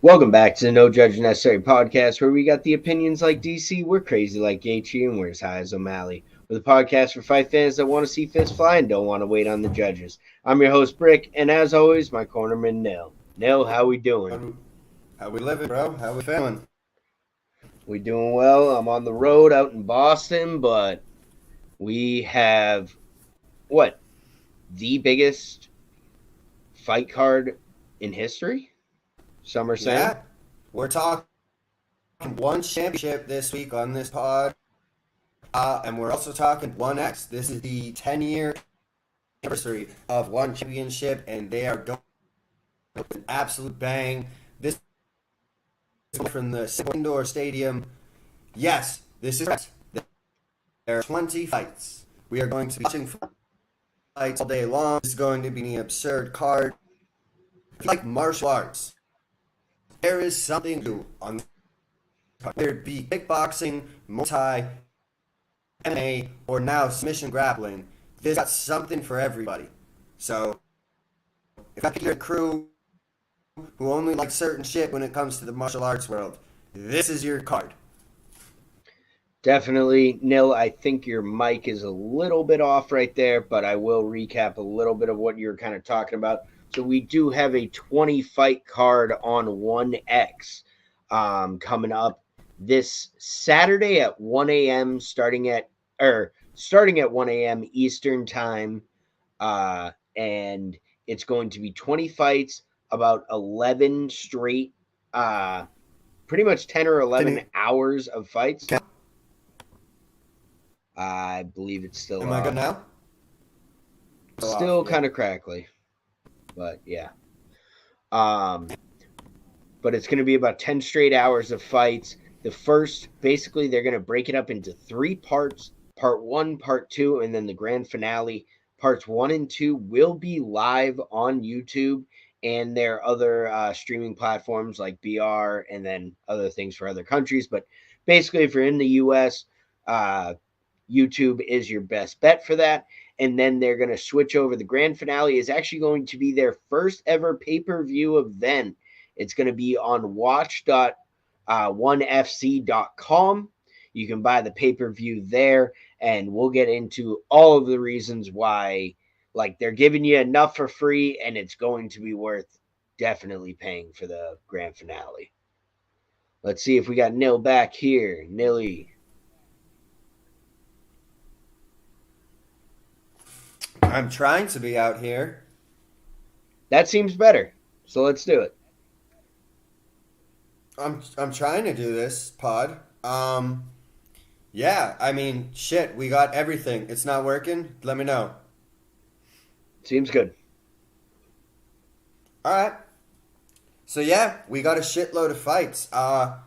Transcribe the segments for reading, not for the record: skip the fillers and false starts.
Welcome back to the No Judge Necessary podcast, where we got the opinions like DC, we're crazy like Gaethje, and we're as high as O'Malley. We're the podcast for fight fans that want to see fists fly and don't want to wait on the judges. I'm your host, Brick, and as always, my cornerman, Nil. Nil, how we doing? How we living, bro? How we feeling? We doing well. I'm on the road out in Boston, but we have, what, the biggest fight card in history? Some are saying. Yeah, we're talking one championship this week on this pod, and we're also talking ONEX. This is the 10-year anniversary of one championship, and they are going with an absolute bang. This is from the single indoor stadium. Yes, this is correct. There are 20 fights. We are going to be watching fights all day long. This is going to be an absurd card. If you like martial arts, there is something new on whether it be kickboxing, Muay Thai, MMA, or now submission grappling. This got something for everybody. So, if you're a crew who only likes certain shit when it comes to the martial arts world, this is your card. Definitely, Nil. I think your mic is a little bit off right there, but I will recap a little bit of what you're kind of talking about. So we do have a 20 fight card on ONEX coming up this Saturday at 1 a.m. starting at 1 a.m. Eastern time, and it's going to be 20 fights, about 11 straight, pretty much 10 or 11 hours of fights. I believe it's still Am I good now? Still kind of crackly, but yeah. But it's going to be about 10 straight hours of fights. The first, basically, they're going to break it up into 3 parts. Part 1, Part 2, and then the grand finale. Parts 1 and 2 will be live on YouTube and their other streaming platforms like BR and then other things for other countries. But basically, if you're in the U.S., YouTube is your best bet for that. And then they're going to switch over. The grand finale is actually going to be their first ever pay-per-view event. It's going to be on watch.onefc.com. You can buy the pay-per-view there, and we'll get into all of the reasons why, like, they're giving you enough for free, and it's going to be worth definitely paying for the grand finale. Let's see if we got Nil back here. Nilly. I'm trying to be out here. That seems better. So let's do it. I'm trying to do this pod. Yeah, I mean, shit, we got everything. It's not working. Let me know. Seems good. All right. So yeah, we got a shitload of fights. I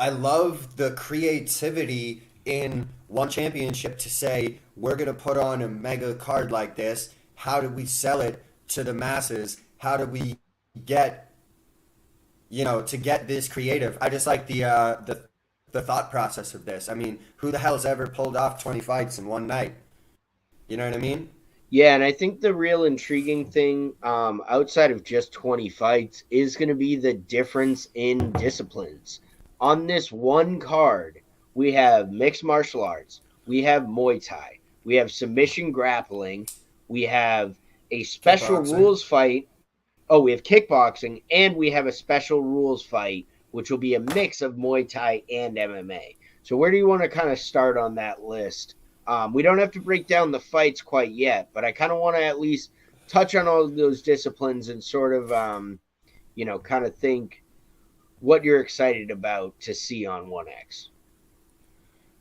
love the creativity in one championship to say we're gonna put on a mega card like this. How do we sell it to the masses? How do we get, to get this creative? I just like the thought process of this. I mean, who the hell's ever pulled off 20 fights in one night? You know what I mean? Yeah, and I think the real intriguing thing, outside of just 20 fights, is going to be the difference in disciplines. On this one card, we have mixed martial arts, we have Muay Thai, we have submission grappling, we have a special Kickboxing. rules fight. Oh, we have kickboxing, and we have a special rules fight, which will be a mix of Muay Thai and MMA. So where do you want to kind of start on that list? We don't have to break down the fights quite yet, but I kind of want to at least touch on all of those disciplines and sort of, kind of think what you're excited about to see on ONEX.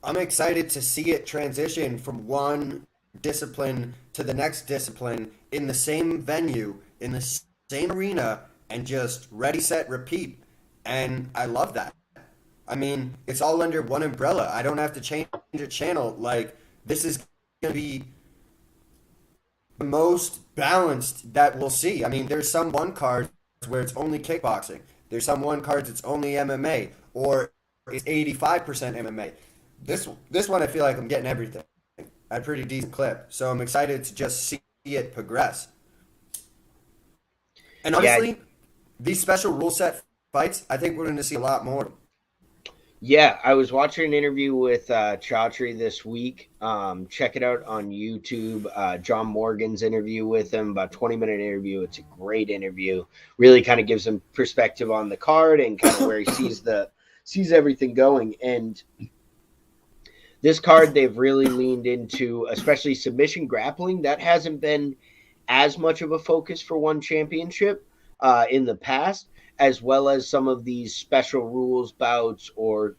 I'm excited to see it transition from one discipline to the next discipline in the same venue, in the same arena, and just ready, set, repeat. And I love that. I mean, it's all under one umbrella. I don't have to change a channel. Like, this is going to be the most balanced that we'll see. I mean, there's some one cards where it's only kickboxing. There's some one cards it's only MMA, or it's 85% MMA. This one, I feel like I'm getting everything at a pretty decent clip. So I'm excited to just see it progress. And honestly, these special rule set fights, I think we're going to see a lot more. Yeah, I was watching an interview with Chaudhry this week. Check it out on YouTube. John Morgan's interview with him, about 20-minute interview. It's a great interview. Really kind of gives him perspective on the card and kind of where he sees everything going. And this card they've really leaned into, especially submission grappling. That hasn't been as much of a focus for one championship in the past, as well as some of these special rules bouts or,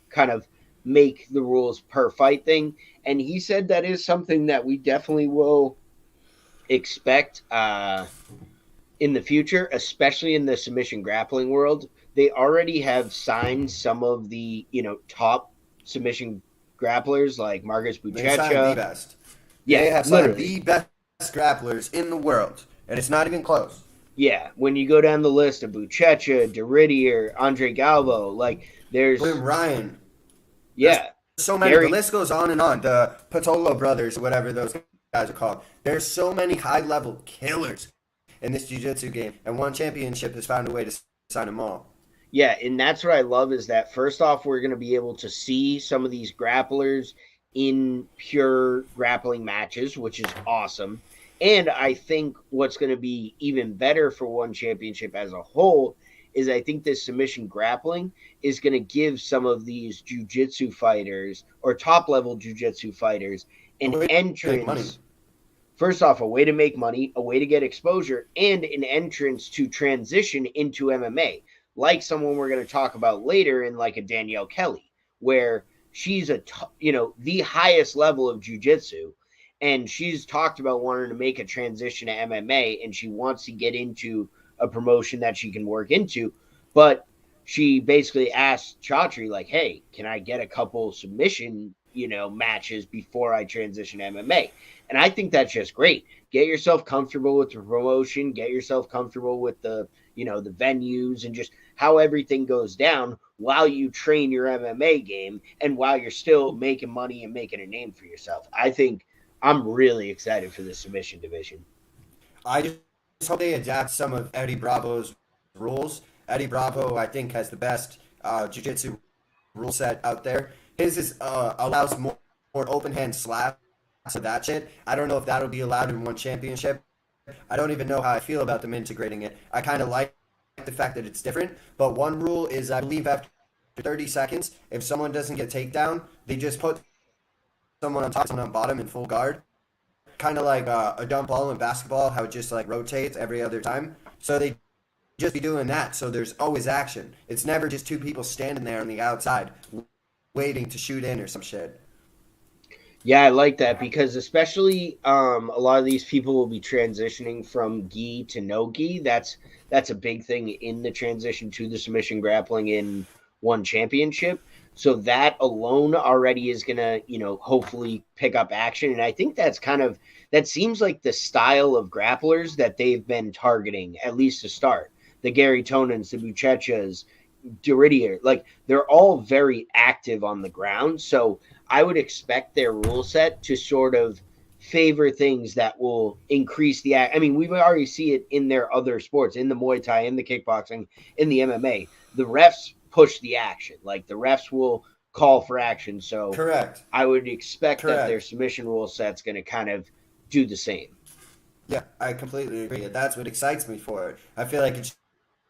kind of make the rules per fight thing. And he said that is something that we definitely will expect in the future, especially in the submission grappling world. They already have signed some of the, top submission grapplers like Marcus They signed the Buchecha. best. Yeah, They have signed literally. the best grapplers in the world, and it's not even close. Yeah, when you go down the list of Buchecha, Derridier, Andre Galvo, like William there's Ryan. There's yeah, so many. The Gary. list goes on and on. The Patolo brothers, whatever those guys are called. There's so many high-level killers in this jiu-jitsu game, and one championship has found a way to sign them all. Yeah, and that's what I love is that first off, we're going to be able to see some of these grapplers in pure grappling matches, which is awesome. And I think what's going to be even better for one championship as a whole is I think this submission grappling is going to give some of these jujitsu fighters or top level jujitsu fighters A an way to make money. entrance. First off, a way to make money, a way to get exposure, and an entrance to transition into MMA, like someone we're going to talk about later in like a Danielle Kelly, where she's the highest level of jujitsu, and she's talked about wanting to make a transition to MMA, and she wants to get into a promotion that she can work into, but she basically asked Chaudhry like, "Hey, can I get a couple submission matches before I transition to MMA?" And I think that's just great. Get yourself comfortable with the promotion, get yourself comfortable with the venues and just how everything goes down while you train your MMA game and while you're still making money and making a name for yourself. I think I'm really excited for the submission division. I just hope they adapt some of Eddie Bravo's rules. Eddie Bravo, I think, has the best jiu-jitsu rule set out there. His allows more open hand slaps, so that shit. I don't know if that'll be allowed in one championship. I don't even know how I feel about them integrating it. I kind of like the fact that it's different, but one rule is I believe after 30 seconds, if someone doesn't get takedown, they just put someone on top, someone on bottom in full guard. Kind of like a dump ball in basketball, how it just like rotates every other time. So they just be doing that, so there's always action. It's never just two people standing there on the outside waiting to shoot in or some shit. Yeah, I like that because especially a lot of these people will be transitioning from gi to no gi. That's a big thing in the transition to the submission grappling in one championship. So that alone already is gonna, hopefully pick up action. And I think that seems like the style of grapplers that they've been targeting, at least to start. The Gary Tonans, the Buchechas, Derridier, like they're all very active on the ground. So I would expect their rule set to sort of favor things that will increase the act. I mean, we've already see it in their other sports, in the Muay Thai, in the kickboxing, in the MMA. The refs push the action. Like the refs will call for action. So Correct. I would expect that their Correct. submission rule set's going to kind of do the same. Yeah, I completely agree. That's what excites me for it. I feel like it's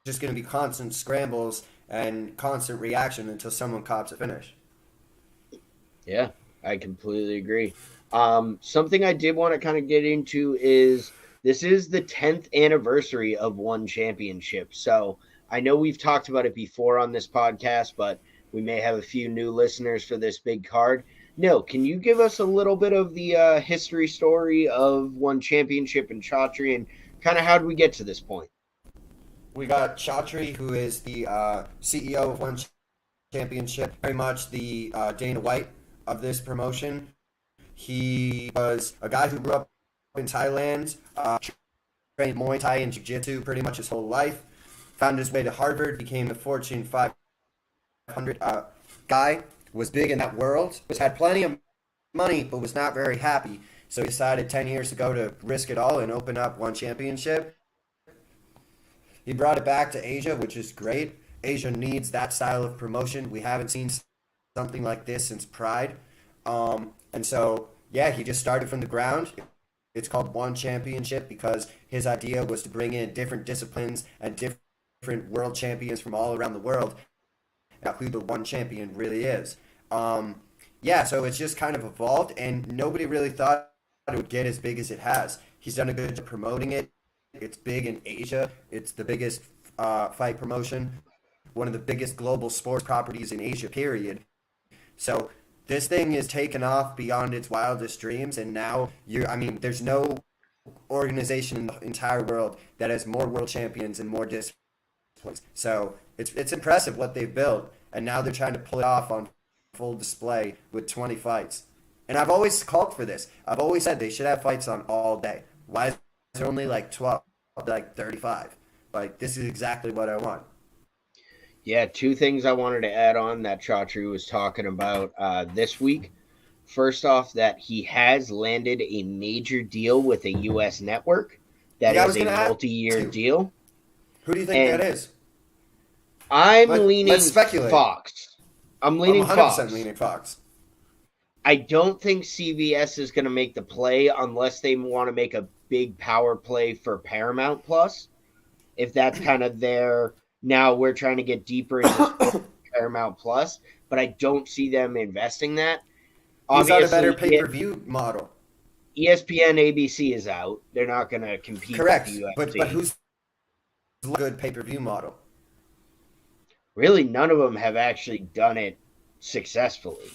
just going to be constant scrambles and constant reaction until someone cops a finish. Yeah, I completely agree. Something I did want to kind of get into is this is the 10th anniversary of one championship. So I know we've talked about it before on this podcast, but we may have a few new listeners for this big card. No, can you give us a little bit of the history story of one championship in Chaudhry and kind of how did we get to this point? We got Chaudhry, who is the CEO of One Championship, very much the Dana White of this promotion. He was a guy who grew up in Thailand, trained Muay Thai and Jiu Jitsu pretty much his whole life. Found his way to Harvard, became a Fortune 500 guy, was big in that world, had plenty of money, but was not very happy. So he decided 10 years ago to risk it all and open up One Championship. He brought it back to Asia, which is great. Asia needs that style of promotion. We haven't seen something like this since Pride. And so, yeah, he just started from the ground. It's called One Championship because his idea was to bring in different disciplines and different world champions from all around the world. Now, who the one champion really is. Yeah, so it's just kind of evolved, and nobody really thought it would get as big as it has. He's done a good job promoting it. It's big in Asia. It's the biggest fight promotion, one of the biggest global sports properties in Asia, period. So this thing is taken off beyond its wildest dreams, and now there's no organization in the entire world that has more world champions and more disciplines. So it's impressive what they've built, and now they're trying to pull it off on full display with 20 fights. And I've always called for this. I've always said they should have fights on all day. Why is there only like 12, like 35? Like, this is exactly what I want. Yeah, two things I wanted to add on that Chaudhry was talking about this week. First off, that he has landed a major deal with a U.S. network that is a multi-year deal. Who do you think that is? I'm leaning let's speculate. Fox. I'm leaning 100% Fox. Leaning Fox. I don't think CBS is going to make the play unless they want to make a big power play for Paramount Plus. If that's kind of their, now we're trying to get deeper into Paramount Plus, but I don't see them investing that. Who's got a better pay-per-view model? ESPN, ABC is out. They're not going to compete Correct. with the UFC. But who's a good pay-per-view model? Really, none of them have actually done it successfully.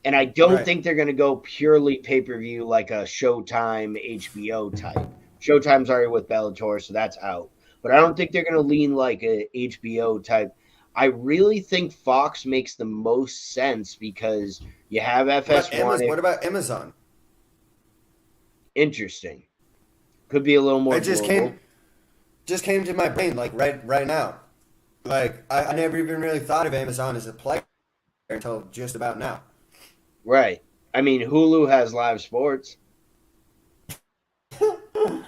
And I don't think they're going to go purely pay-per-view like a Showtime, HBO type. Showtime's already with Bellator, so that's out. But I don't think they're going to lean like a HBO type. I really think Fox makes the most sense because you have FS1. What about Amazon? Interesting. Could be a little more. It just came to my brain like right now. Like I never even really thought of Amazon as a player until just about now. Right. I mean, Hulu has live sports. All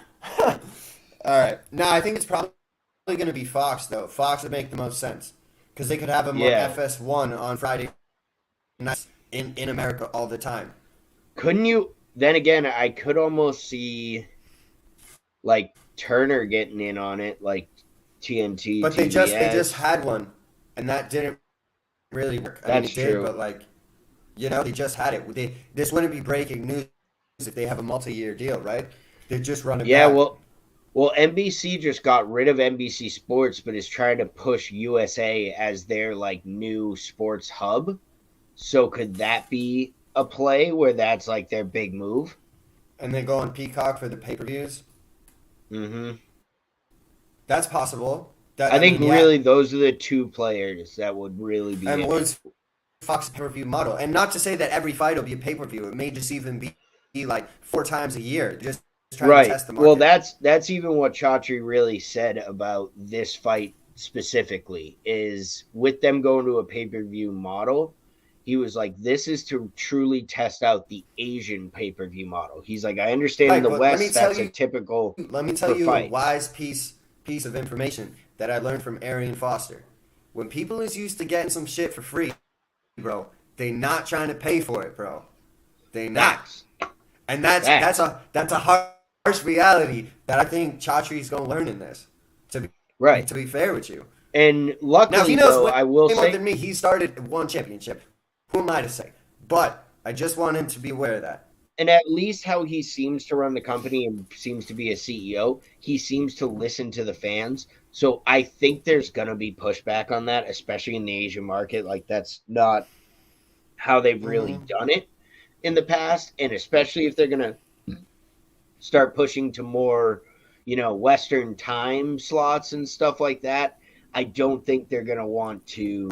right. No, I think it's probably going to be Fox, though. Fox would make the most sense. Because they could have them on FS1 on Friday nights in America all the time. Couldn't you? Then again, I could almost see, like, Turner getting in on it, like TNT, But they just had one, and that didn't really work. That's true. But, like, they just had it. This wouldn't be breaking news if they have a multi-year deal, right? They just run it back. Well, NBC just got rid of NBC Sports, but is trying to push USA as their like new sports hub. So could that be a play where that's like their big move? And they go on Peacock for the pay-per-views? Mm-hmm. That's possible. I think really those are the two players that would really be. And what's Fox pay-per-view model? And not to say that every fight will be a pay-per-view. It may just even be like 4 times a year. Just trying to test the market. Well, that's even what Chaudhry really said about this fight specifically, is with them going to a pay-per-view model, he was like, this is to truly test out the Asian pay-per-view model. He's like, I understand in the West that's a typical. Let me tell you a wise piece of information that I learned from Arian Foster. When people is used to getting some shit for free, bro, they not trying to pay for it, bro. They not. And that's a harsh reality that I think Chaudhry's gonna learn in this. To be fair with you. And luckily, now, he knows I will say more than me. He started one championship. Who am I to say? But I just want him to be aware of that. And at least how he seems to run the company and seems to be a CEO, he seems to listen to the fans. So I think there's gonna be pushback on that, especially in the Asian market. Like, that's not how they've really done it in the past, and especially if they're gonna start pushing to more, Western time slots and stuff like that. I don't think they're gonna want to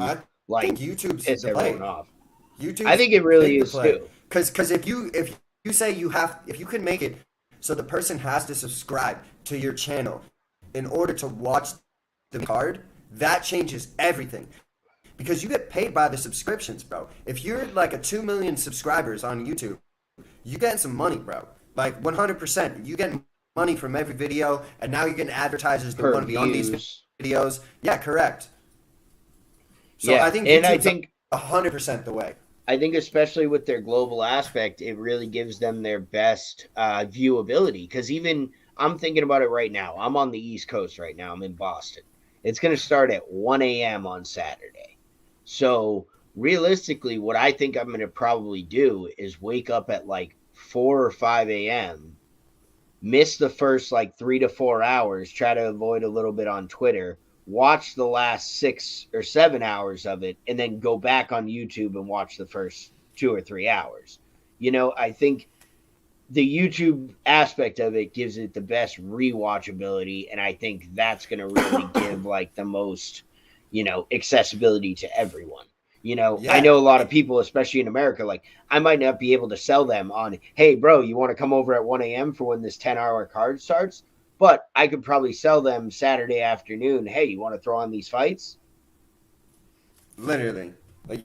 think YouTube's piss everyone off. I think it really is too. Because if you say if you can make it so the person has to subscribe to your channel in order to watch the card, that changes everything. Because you get paid by the subscriptions, bro. If you're like a 2 million subscribers on YouTube, you getting some money, bro. Like 100%. You getting money from every video, and now you're getting advertisers that per want to be on these views. videos. Yeah, correct. So Yeah, I think and YouTube's 100% the way. I think especially with their global aspect, it really gives them their best viewability. Because even I'm thinking about it right now. I'm on the East Coast right now. I'm in Boston. It's going to start at 1 a.m. on Saturday. So realistically, what I think I'm going to probably do is wake up at like 4 or 5 a.m., miss the first like 3 to 4 hours, try to avoid a little bit on Twitter, watch the last 6 or 7 hours of it, and then go back on YouTube and watch the first 2 or 3 hours. I think the YouTube aspect of it gives it the best rewatchability, and I think that's going to really give like the most, accessibility to everyone. I Yeah, know a lot of people, especially in America, like I might not be able to sell them on, hey, bro, you want to come over at 1 a.m. for when this 10-hour card starts? But I could probably sell them Saturday afternoon, hey, you want to throw on these fights? literally. Like,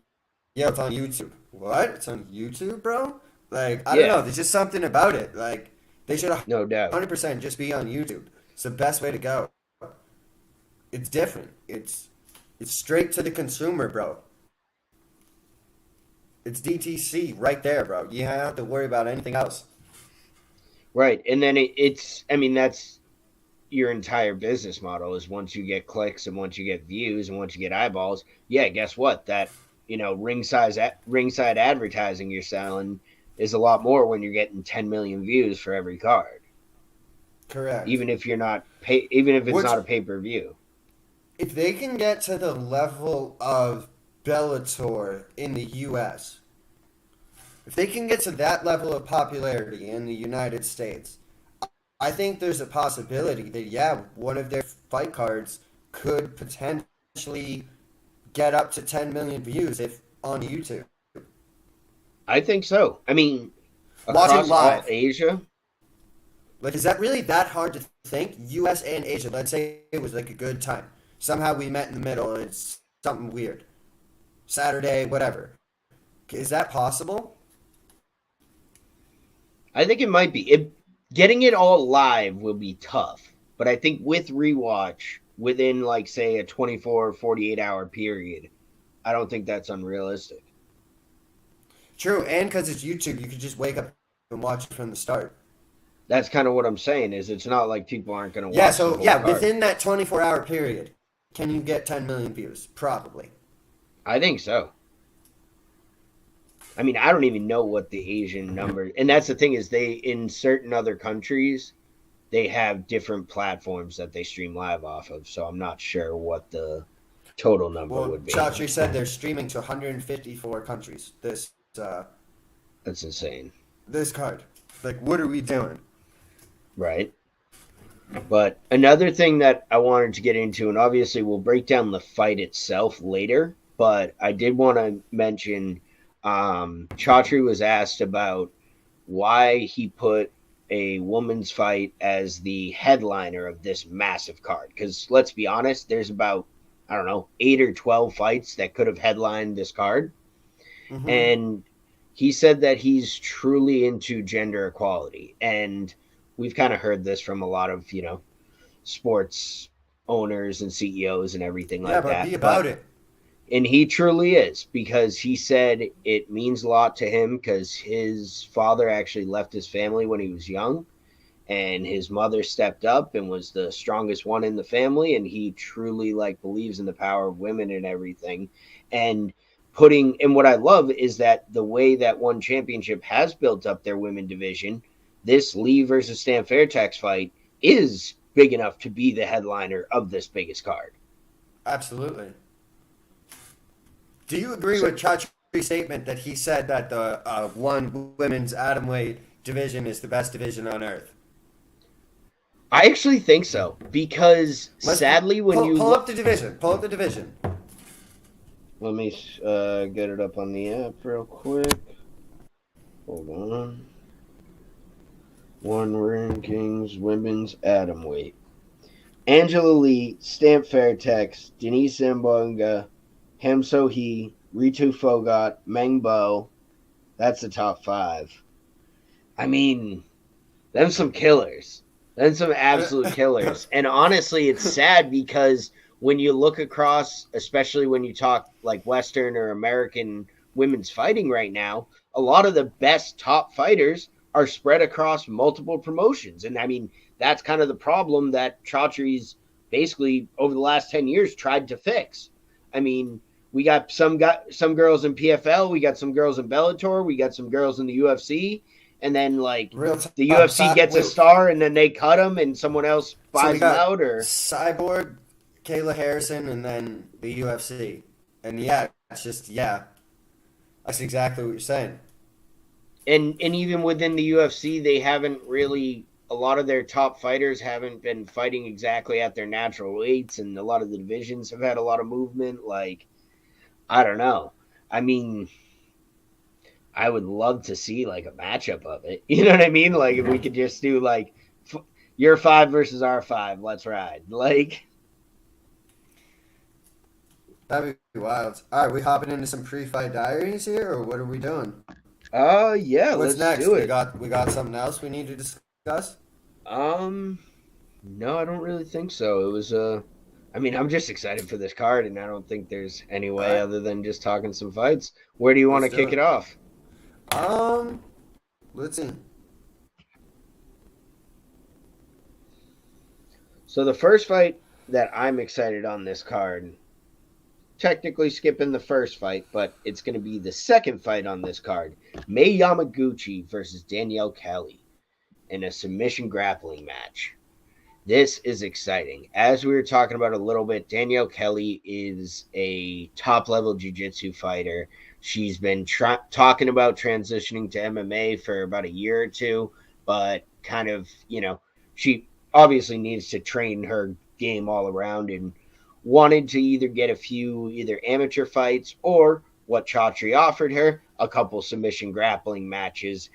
yeah, it's on YouTube. What? It's on YouTube, bro? Like, I don't Yeah, know. There's just something about it. Like, they should no doubt. 100% just be on YouTube. It's the best way to go. It's different. It's straight to the consumer, bro. It's DTC right there, bro. You don't have to worry about anything else. Right. And then I mean, that's your entire business model is once you get clicks and once you get views and once you get eyeballs, yeah, guess what? That ringside advertising you're selling is a lot more when you're getting 10 million views for every card, Correct. even if you're not pay, even if it's Which, not a pay per view. if they can get to the level of Bellator in the U.S., if they can get to that level of popularity in the United States, I think there's a possibility that, yeah, one of their fight cards could potentially get up to 10 million views if on YouTube. I think so. I mean, Watching across all live. Asia, Like, is that really that hard to think? US and Asia, let's say it was like a good time. Somehow we met in the middle and it's something weird. Saturday, whatever. Is that possible? I think it might be. Getting it all live will be tough, but I think with rewatch within like say a 24 48 hour period, I don't think that's unrealistic. True, and because it's YouTube, you could just wake up and watch it from the start. That's kind of what I'm saying is it's not like people aren't going to Yeah, watch the so whole yeah, card. within that 24-hour period, can you get 10 million views? Probably. I think so. I mean, I don't even know what the Asian number, and that's the thing is they in certain other countries they have different platforms that they stream live off of, so I'm not sure what the total number Well, would be. Chachi said they're streaming to 154 countries. That's insane, This card. Like, what are we doing? right? But another thing that I wanted to get into, and obviously we'll break down the fight itself later, but I did want to mention Chatri was asked about why he put a woman's fight as the headliner of this massive card. Because let's be honest, there's about, I don't know, 8 or 12 fights that could have headlined this card. Mm-hmm. And he said that he's truly into gender equality. And we've kind of heard this from a lot of, sports owners and CEOs and everything Yeah, like but be that. about But it. and he truly is because he said it means a lot to him because his father actually left his family when he was young and his mother stepped up and was the strongest one in the family and he truly like believes in the power of women and everything and and what I love is that the way that one championship has built up their women division, this Lee versus Stan Fairtex fight is big enough to be the headliner of this biggest card. Absolutely. Do you agree So with Chachi's statement that he said that the one women's atomweight division is the best division on earth? I actually think so because Let's sadly, when pull, you pull up look, the division. Pull up the division. let me get it up on the app real quick. Hold on. One rankings women's atom weight. Angela Lee, Stamp Fairtex, Denise Zambonga, Hem So Hee, Ritu Fogat, Meng Bo. That's the top five. I mean, them some killers. And some absolute killers. And honestly, it's sad because when you look across, especially when you talk like Western or American women's fighting right now, a lot of the best top fighters are spread across multiple promotions. And I mean, that's kind of the problem that Chaudhry's basically over the last 10 years tried to fix. I mean, got some girls in PFL, we got some girls in Bellator, we got some girls in the UFC, and then like Real the tough. UFC gets a star and then they cut him and someone else So buys we them got out or Cyborg, Kayla Harrison, and then the UFC. And yeah, it's just yeah, that's exactly what you're saying. and even within the UFC they haven't really a lot of their top fighters haven't been fighting exactly at their natural weights and a lot of the divisions have had a lot of movement like I don't know. I mean, I would love to see like a matchup of it. You know what I mean? Like if we could just do like your 5 versus our 5, let's ride. Like That'd be wild. All right, we hopping into some pre-fight diaries here, or what are we doing? yeah, What's let's next? do We it. got we got something else we need to discuss. Um, no, I don't really think so. It was I mean, I'm just excited for this card, and I don't think there's any All way right, other than just talking some fights. Where do you want let's to do kick it. it off? Um, let's see. So the first fight that I'm excited on this card, technically skipping the first fight, but it's going to be the second fight on this card: Mei Yamaguchi versus Danielle Kelly in a submission grappling match. This is exciting. As we were talking about a little bit, Danielle Kelly is a top level jiu jitsu fighter. She's been talking about transitioning to MMA for about a year or two, but kind of, she obviously needs to train her game all around and wanted to either get a few either amateur fights or what Chaudhry offered her, a couple submission grappling matches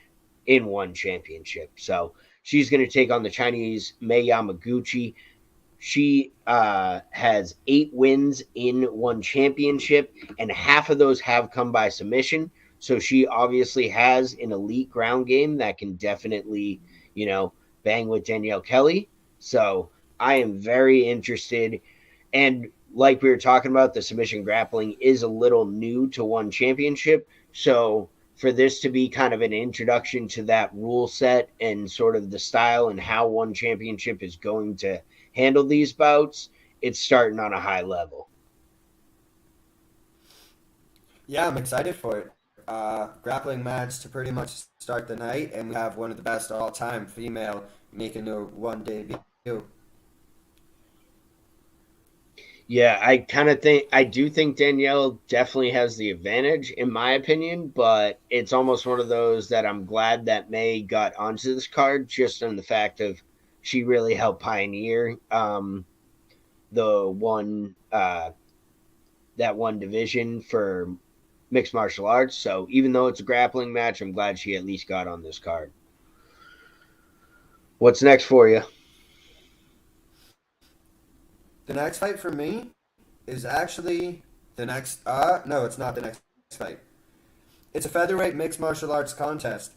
in one championship. So she's going to take on the Chinese Mei Yamaguchi. She has 8 wins in one championship, and half of those have come by submission. So she obviously has an elite ground game that can definitely, you know, bang with Danielle Kelly. So I am very interested. And like we were talking about, the submission grappling is a little new to one championship. So for this to be kind of an introduction to that rule set and sort of the style and how one championship is going to handle these bouts, it's starting on a high level. Yeah, I'm excited for it. Grappling match to pretty much start the night, and we have one of the best all-time female making her one debut. Yeah, I do think Danielle definitely has the advantage in my opinion, but it's almost one of those that I'm glad that May got onto this card just on the fact of she really helped pioneer the one that one division for mixed martial arts. So even though it's a grappling match, I'm glad she at least got on this card. What's next for you? The next fight for me is actually the next. No, it's not the next fight. It's a featherweight mixed martial arts contest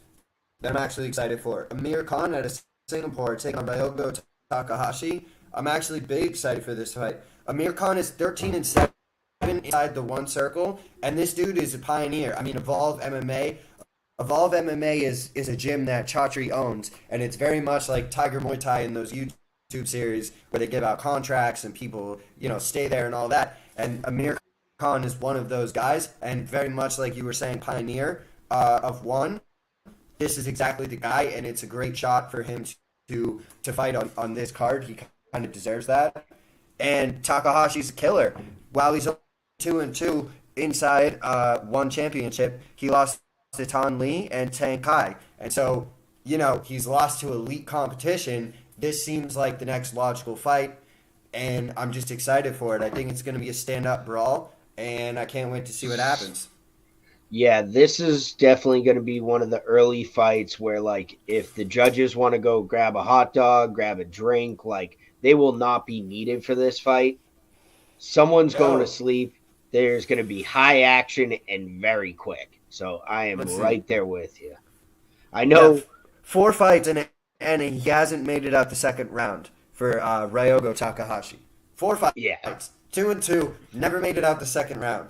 that I'm actually excited for. Amir Khan at a Singapore taking on Ryogo Takahashi. I'm actually big excited for this fight. Amir Khan is 13-7 inside the one circle, and this dude is a pioneer. I mean, Evolve MMA. Evolve MMA is a gym that Chaudhry owns, and it's very much like Tiger Muay Thai in those YouTube series where they give out contracts and people, stay there and all that. And Amir Khan is one of those guys, and very much like you were saying, pioneer of one. This is exactly the guy, and it's a great shot for him to fight on this card. He kind of deserves that. And Takahashi's a killer. While he's 2-2 inside one championship, he lost to Tan Lee and Tang Kai. And so, he's lost to elite competition. This seems like the next logical fight, and I'm just excited for it. I think it's going to be a stand-up brawl, and I can't wait to see what happens. Yeah, this is definitely going to be one of the early fights where, like, if the judges want to go grab a hot dog, grab a drink, like, they will not be needed for this fight. Someone's going to No, sleep. There's going to be high action and very quick. So I am let's see. right there with you. I We know. have 4 fights, and and he hasn't made it out the second round for Ryogo Takahashi. Yeah, fights, 2-2, never made it out the second round.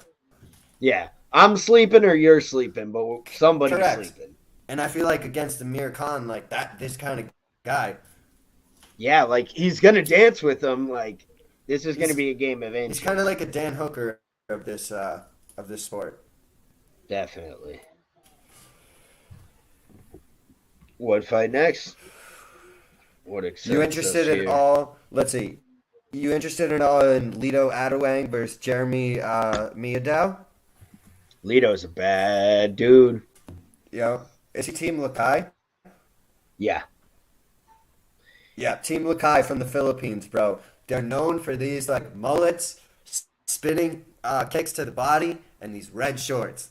yeah. I'm sleeping or you're sleeping, but somebody's Correct. sleeping. And I feel like against Amir Khan, like that, this kind of guy, Yeah, like he's gonna dance with them. Like this is gonna he's be a game of he's kind of inches. like a Dan Hooker of this sport. Definitely. What fight next? What You excites us interested in here? all? Let's see. You interested in all in Lito Adewang versus Jeremy Miyadao? Lito's a bad dude. Is he Team Lakai? Yeah, Yeah, Team Lakai from the Philippines, bro. They're known for these like mullets, spinning kicks to the body, and these red shorts,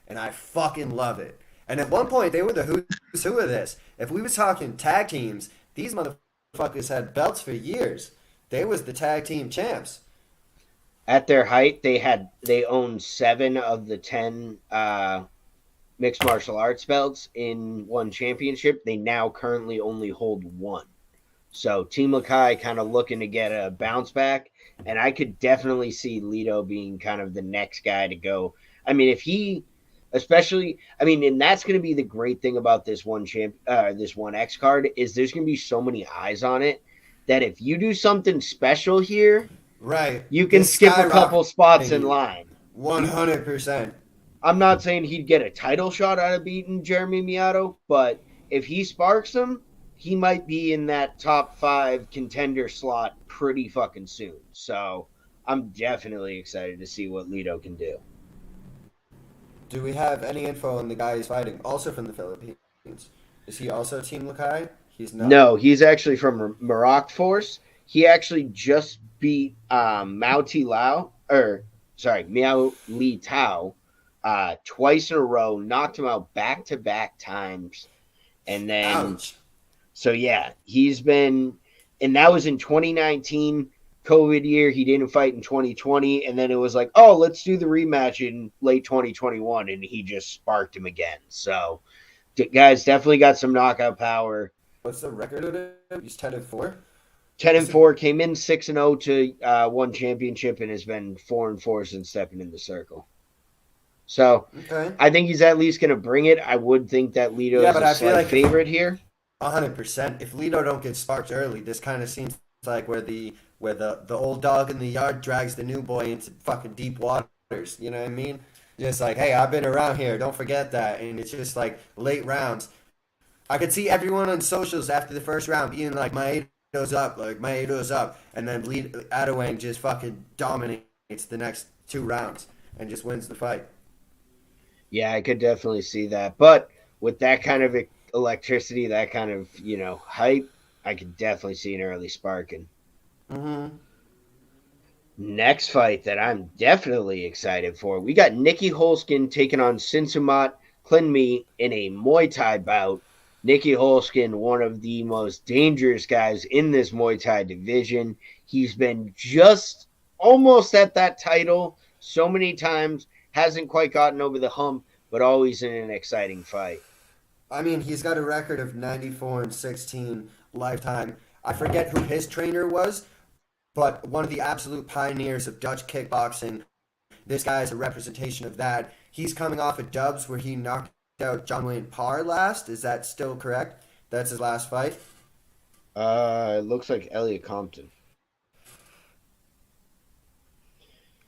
and I fucking love it. And at one point, they were the who's who of this. If we was talking tag teams, these motherfuckers had belts for years. They was the tag team champs. at their height, they owned 7 of the 10 mixed martial arts belts in one championship. They now currently only hold one. So Team Lakai kind of looking to get a bounce back, and I could definitely see Lito being kind of the next guy to go. I mean, if he, especially, I mean, and that's going to be the great thing about this ONEX card is there's going to be so many eyes on it that if you do something special here, Right. you can This skip a couple spots skyrocketing in you. line. You, 100%. I'm not saying he'd get a title shot out of beating Jeremy Miato, but if he sparks him, he might be in that top 5 contender slot pretty fucking soon. So I'm definitely excited to see what Lito can do. Do we have any info on the guy he's fighting? Also from the Philippines. Is he also Team Lakai? He's not. No, he's actually from Morocco Force. He actually just beat Mao Ti Lao, or sorry, Miao Li Tao, twice in a row, knocked him out back to back times. And then Ouch. So yeah, he's been, and that was in 2019 COVID year. He didn't fight in 2020, and then it was like, oh, let's do the rematch in late 2021, and he just sparked him again. So, guys, definitely got some knockout power. What's the record of it? He's 10-4. Ten Is and it? four came in 6-0 to one championship, and has been 4-4 since stepping in the circle. So Okay. I think he's at least going to bring it. I would think that Lito Yeah, is but a I feel slight like if favorite here. 100%, if Lito don't get sparked early, this kind of seems like where the old dog in the yard drags the new boy into fucking deep waters. You know what I mean? Just like, hey, I've been around here. Don't forget that. And it's just like late rounds. I could see everyone on socials after the first round being like, Maedo's up, like Maedo's up, and then Adewang just fucking dominates the next 2 rounds and just wins the fight. Yeah, I could definitely see that. But with that kind of electricity, that kind of, hype, I could definitely see an early sparking. Mm-hmm. Next fight that I'm definitely excited for. We got Nikki Holskin taking on Sinsumat Klinmi in a Muay Thai bout. Nikki Holskin, one of the most dangerous guys in this Muay Thai division. He's been just almost at that title so many times, hasn't quite gotten over the hump, but always in an exciting fight. I mean, he's got a record of 94-16 lifetime. I forget who his trainer was, but one of the absolute pioneers of Dutch kickboxing. This guy is a representation of that. He's coming off of dubs where he knocked out John Wayne Parr last. Is that still correct? That's his last fight. It looks like Elliot Compton.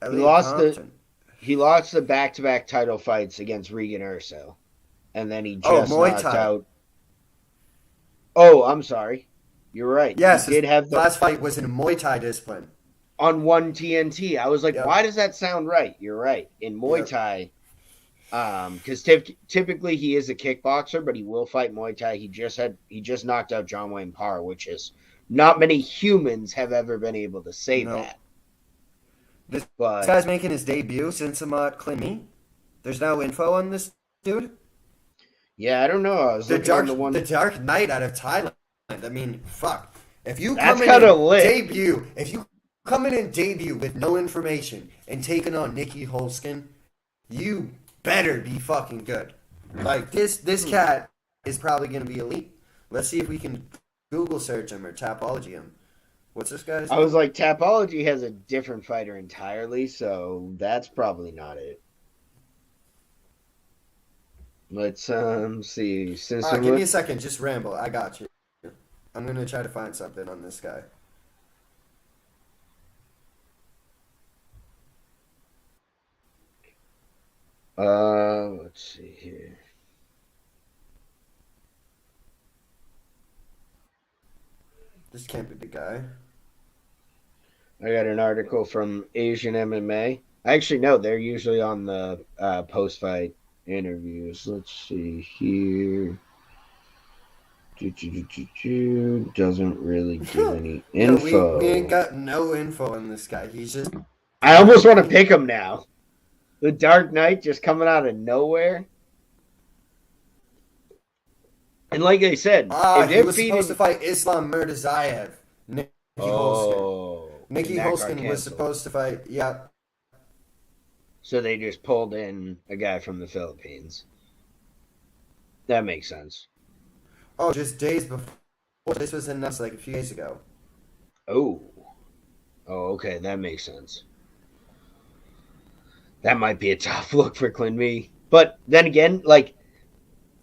He Elliot lost the Compton. he lost the back-to-back title fights against Regan Urso, and then he Oh, just Muay knocked Thai. out. Oh, I'm sorry. You're right. He Yes, his did have the last fight was in a Muay Thai discipline. on one TNT. I was like, Yep. why does that sound right? You're right. In Muay Yep. Thai, because typically he is a kickboxer, but he will fight Muay Thai. He just knocked out John Wayne Parr, which is not many humans have ever been able to say No. that. This But guy's making his debut since Amat Klimi. There's no info on this dude. yeah, I don't know. I was looking on the The one Dark Knight out of Thailand. I mean, fuck. If you that's come in kind of and lit. debut, if you come in and debut with no information and taking on Nikki Holskin, you better be fucking good. Like this cat is probably gonna be elite. Let's see if we can Google search him or Tapology him. What's this guy's I was name? like, Tapology has a different fighter entirely, so that's probably not it. Let's see. Since I'm Give me look, a second. Just ramble. I got you. I'm gonna try to find something on this guy. let's see here. This can't be the guy. I got an article from Asian MMA. Actually, no, they're usually on the post-fight interviews. Let's see here. Doesn't really give any Yo, we ain't info. got no info on this guy. He's just I almost want to pick him now. The Dark Knight just coming out of nowhere. And like I said, if he they're was supposed to feeding, fight Islam Murtazayev. Nikki Holskin. and Nikki that got Holskin was canceled. supposed to fight. Yeah. So they just pulled in a guy from the Philippines. That makes sense. Oh, just days before. This was announced like a few days ago. Oh, okay, that makes sense. That might be a tough look for Clint Me. But then again, like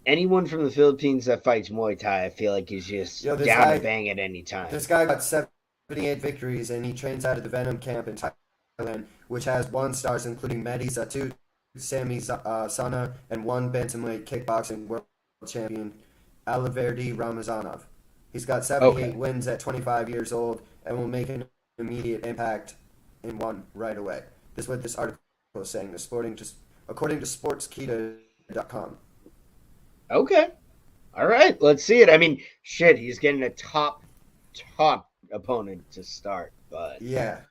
anyone from the Philippines that fights Muay Thai, I feel like is just Yo, down to bang at any time. this guy got 78 victories, and he trains out of the Venom camp in Thailand, which has 1 stars, including Mehdi Zatu, Sami Sana, and 1 bantamweight kickboxing world champion, Aliverdi Ramazanov. He's got 78 Okay, wins at 25 years old and will make an immediate impact in one right away. This is what this article is saying. According to sportskita.com. okay, all right. Let's see it. I mean, shit, he's getting a top opponent to start, but Yeah.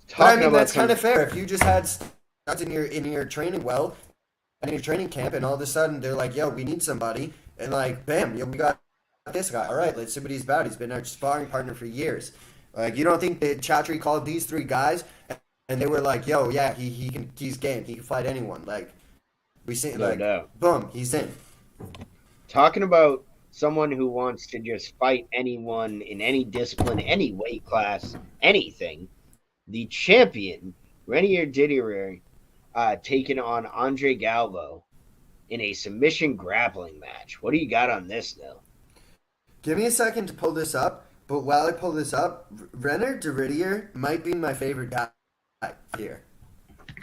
But I talking mean, about that's kind some. of fair. If you just had studs in your training well, and in your training camp, and all of a sudden they're like, "Yo, we need somebody," and like, bam, yo, we got this guy. All right, let's see what he's about. He's been our sparring partner for years. Like, you don't think that Chatri called these 3 guys, and they were like, "Yo, yeah, he's game. He can fight anyone." Like, we see, No like, doubt. boom, he's in. Talking about someone who wants to just fight anyone in any discipline, any weight class, anything. The champion, Renier Didier, taking on Andre Galvo in a submission grappling match. What do you got on this, though? Give me a second to pull this up. But while I pull this up, Renner Deridier might be my favorite guy here.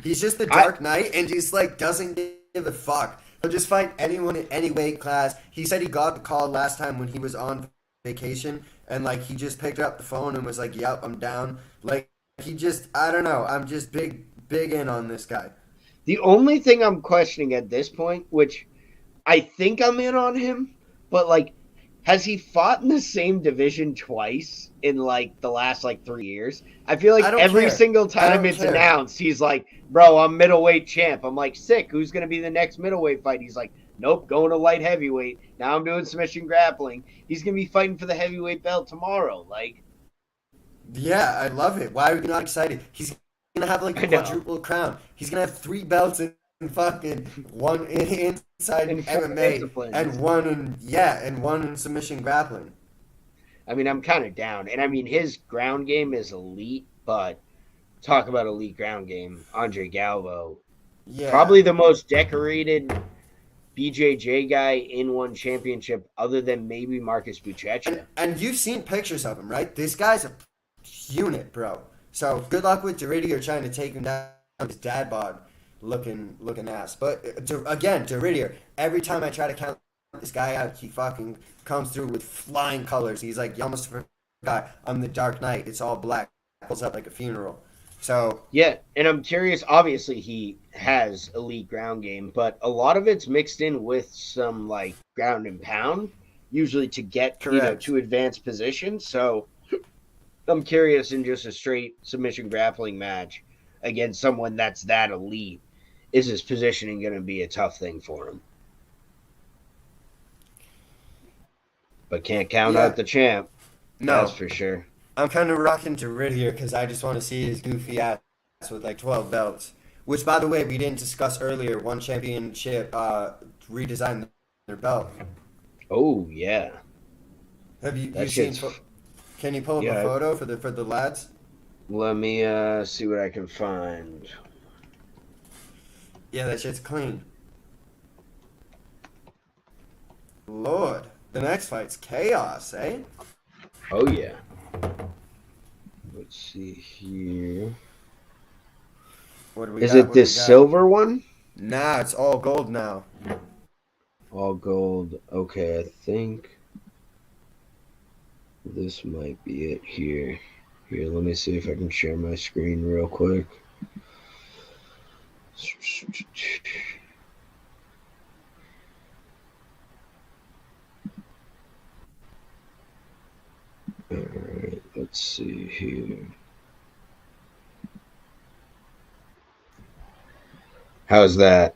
He's just the I Dark Knight and just like doesn't give a fuck. He'll just fight anyone in any weight class. He said he got the call last time when he was on vacation and like he just picked up the phone and was like, "Yep, I'm down." Like he just I don't know. I'm just big in on this guy. The only thing I'm questioning at this point, which I think I'm in on him, but like, has he fought in the same division twice in like the last like 3 years? I feel I like don't every care. single I time don't it's care. announced, he's like, "Bro, I'm middleweight champ." I'm like, "Sick. Who's gonna be the next middleweight fight?" He's like, "Nope, going to light heavyweight. Now I'm doing submission grappling." He's gonna be fighting for the heavyweight belt tomorrow. Like, Yeah, I love it. Why are we not excited? He's gonna have like the I know. quadruple crown. He's gonna have 3 belts in fucking one inside In four MMA and disciplines. one in submission grappling. I mean, I'm kind of down, and I mean his ground game is elite, but talk about elite ground game. Andre Galvo, Yeah, probably the most decorated BJJ guy in one championship, other than maybe Marcus and Buchecha. and you've seen pictures of him, right? This guy's a unit, bro. So good luck with Deridier trying to take him down his dad bod looking ass. But again, Deridier, every time I try to count this guy out, he fucking comes through with flying colors. He's like, you almost forgot, I'm the Dark Knight. It's all black. Pulls up like a funeral. So Yeah, and I'm curious. Obviously, he has elite ground game, but a lot of it's mixed in with some like ground and pound, usually to get correct. to advanced positions. So I'm curious in just a straight submission grappling match against someone that's that elite, is his positioning going to be a tough thing for him? But can't count out Yeah. the champ. That's No, for sure. I'm kind of rocking Deridier because I just want to see his goofy ass with like 12 belts. Which, by the way, we didn't discuss earlier. One championship redesigned their belt. Oh yeah. Have you That you seen? shit's Can you pull up a yeah. photo for the lads? Let me see what I can find. Yeah, that shit's clean. Lord, the next fight's chaos, eh? Oh yeah. Let's see here. What do we Is got? it What do this we got? silver one? Nah, it's all gold now. All gold. Okay, I think this might be it here. Here, let me see if I can share my screen real quick. Alright, let's see here. How's that?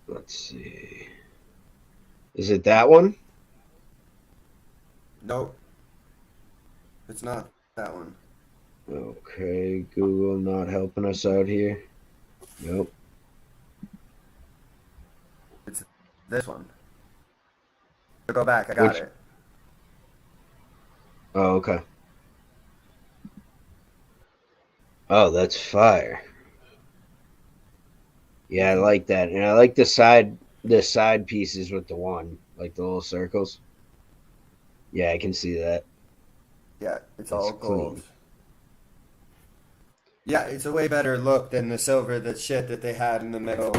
Let's see. Is it that one? Nope, it's not that one. Okay, Google not helping us out here. Nope. It's this one. Go back. I got Which? it. Oh, okay. Oh, that's fire. Yeah, I Hmm. like that, and I like the side pieces with the one, like the little circles. Yeah, I can see that. Yeah, it's That's all gold. clean. Yeah, it's a way better look than the silver, the shit that they had in the middle.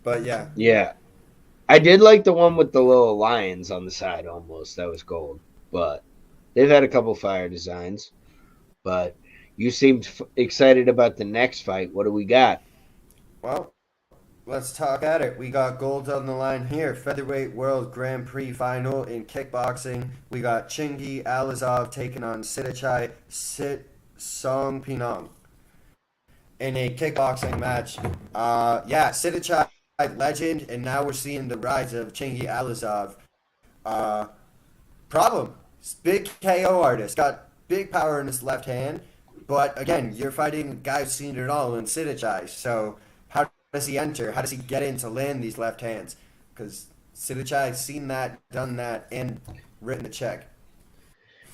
But yeah, Yeah, I did like the one with the little lions on the side almost. That was gold, but they've had a couple fire designs. But you seemed excited about the next fight. What do we got? well, let's talk at it. We got gold on the line here. Featherweight World Grand Prix final in kickboxing. We got Chingy Alazov taking on Sitachai Sit Song Pinong in a kickboxing match. Yeah, Sitachai legend, and now we're seeing the rise of Chingy Alazov. Uh, Problem. Big KO artist. Got big power in his left hand. But again, you're fighting a guy who's seen it all in Sidichai. So how does he enter? How does he get in to land these left hands? Because Sidichai's seen that, done that, and written the check.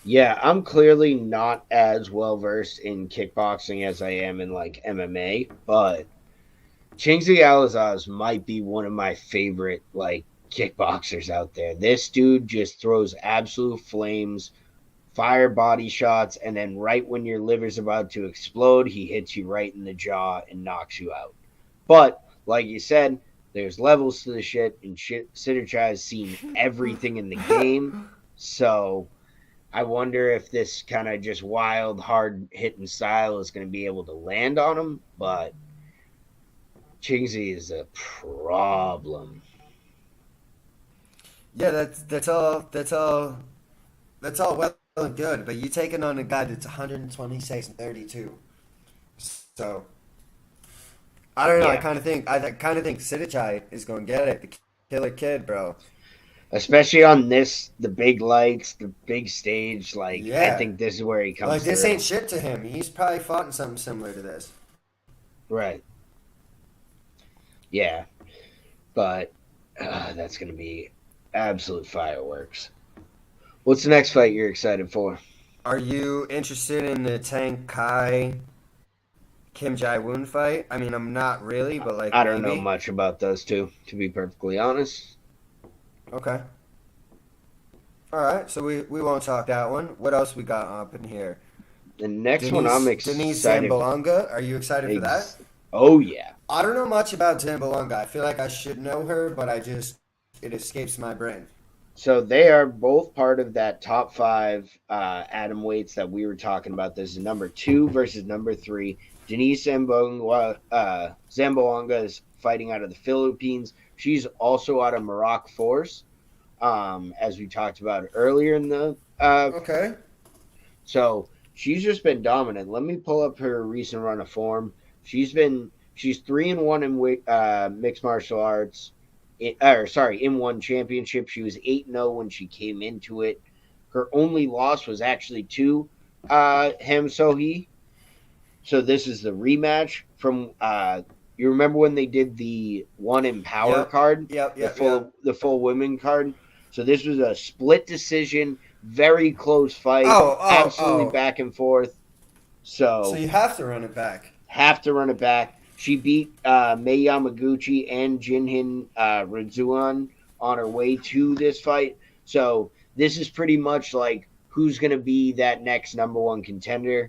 Yeah, I'm clearly not as well versed in kickboxing as I am in like MMA, but Chingzi Alazaz might be one of my favorite like kickboxers out there. This dude just throws absolute flames, fire body shots, and then right when your liver's about to explode, he hits you right in the jaw and knocks you out. But like you said, there's levels to the shit, and Sitterchai has seen everything in the game. So I wonder if this kind of just wild, hard hitting style is going to be able to land on him. But Chingzi is a problem. Yeah, that's all well and good. But you taking on a guy that's 126 and 32. So I don't know. Yeah. I kind of think Sidichai is going to get it. The killer kid, bro. Especially on the big lights, the big stage. Like, I Yeah. think this is where he Like comes this ain't through. shit to him. He's probably fought in something similar to this. Right. Yeah. But that's going to be absolute fireworks. What's the next fight you're excited for? Are you interested in the Tank Kai Kim Jai Woon fight? I mean, I'm not really, but like I don't know maybe. much about those two, to be perfectly honest. Okay. All right. So we won't talk that one. What else we got up in here? The next one I'm Denise excited. Zambalonga. Are you excited for that? Ex- oh, yeah. I don't know much about Zambalonga. I feel like I should know her, but it escapes my brain. So they are both part of that top five atom weights that we were talking about. This is number two versus number three. Denise Zamboanga is fighting out of the Philippines. She's also out of Morocco Force, as we talked about earlier in the. Okay. So she's just been dominant. Let me pull up her recent run of form. She's 3-1 in mixed martial arts. In one championship. She was 8-0 when she came into it. Her only loss was actually to Ham Sohee. So this is the rematch from you remember when they did the one in power Yep. card, Yep. the Yep. Yep. full women card. So this was a split decision, very close fight, Oh, oh, absolutely oh. back and forth. So So you have to run it back. have to run it back. She beat Mei Yamaguchi and Jinhin Rizuan on her way to this fight. So this is pretty much like who's going to be that next number one contender.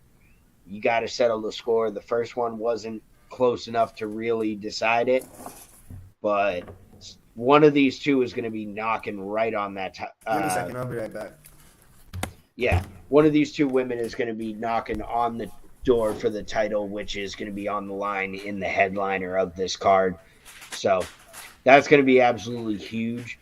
You got to settle the score. The first one wasn't close enough to really decide it, but one of these two is going to be knocking right on that. Give me a second. I'll be right back. Yeah, one of these two women is going to be knocking on the door for the title, which is going to be on the line in the headliner of this card. So that's going to be absolutely huge.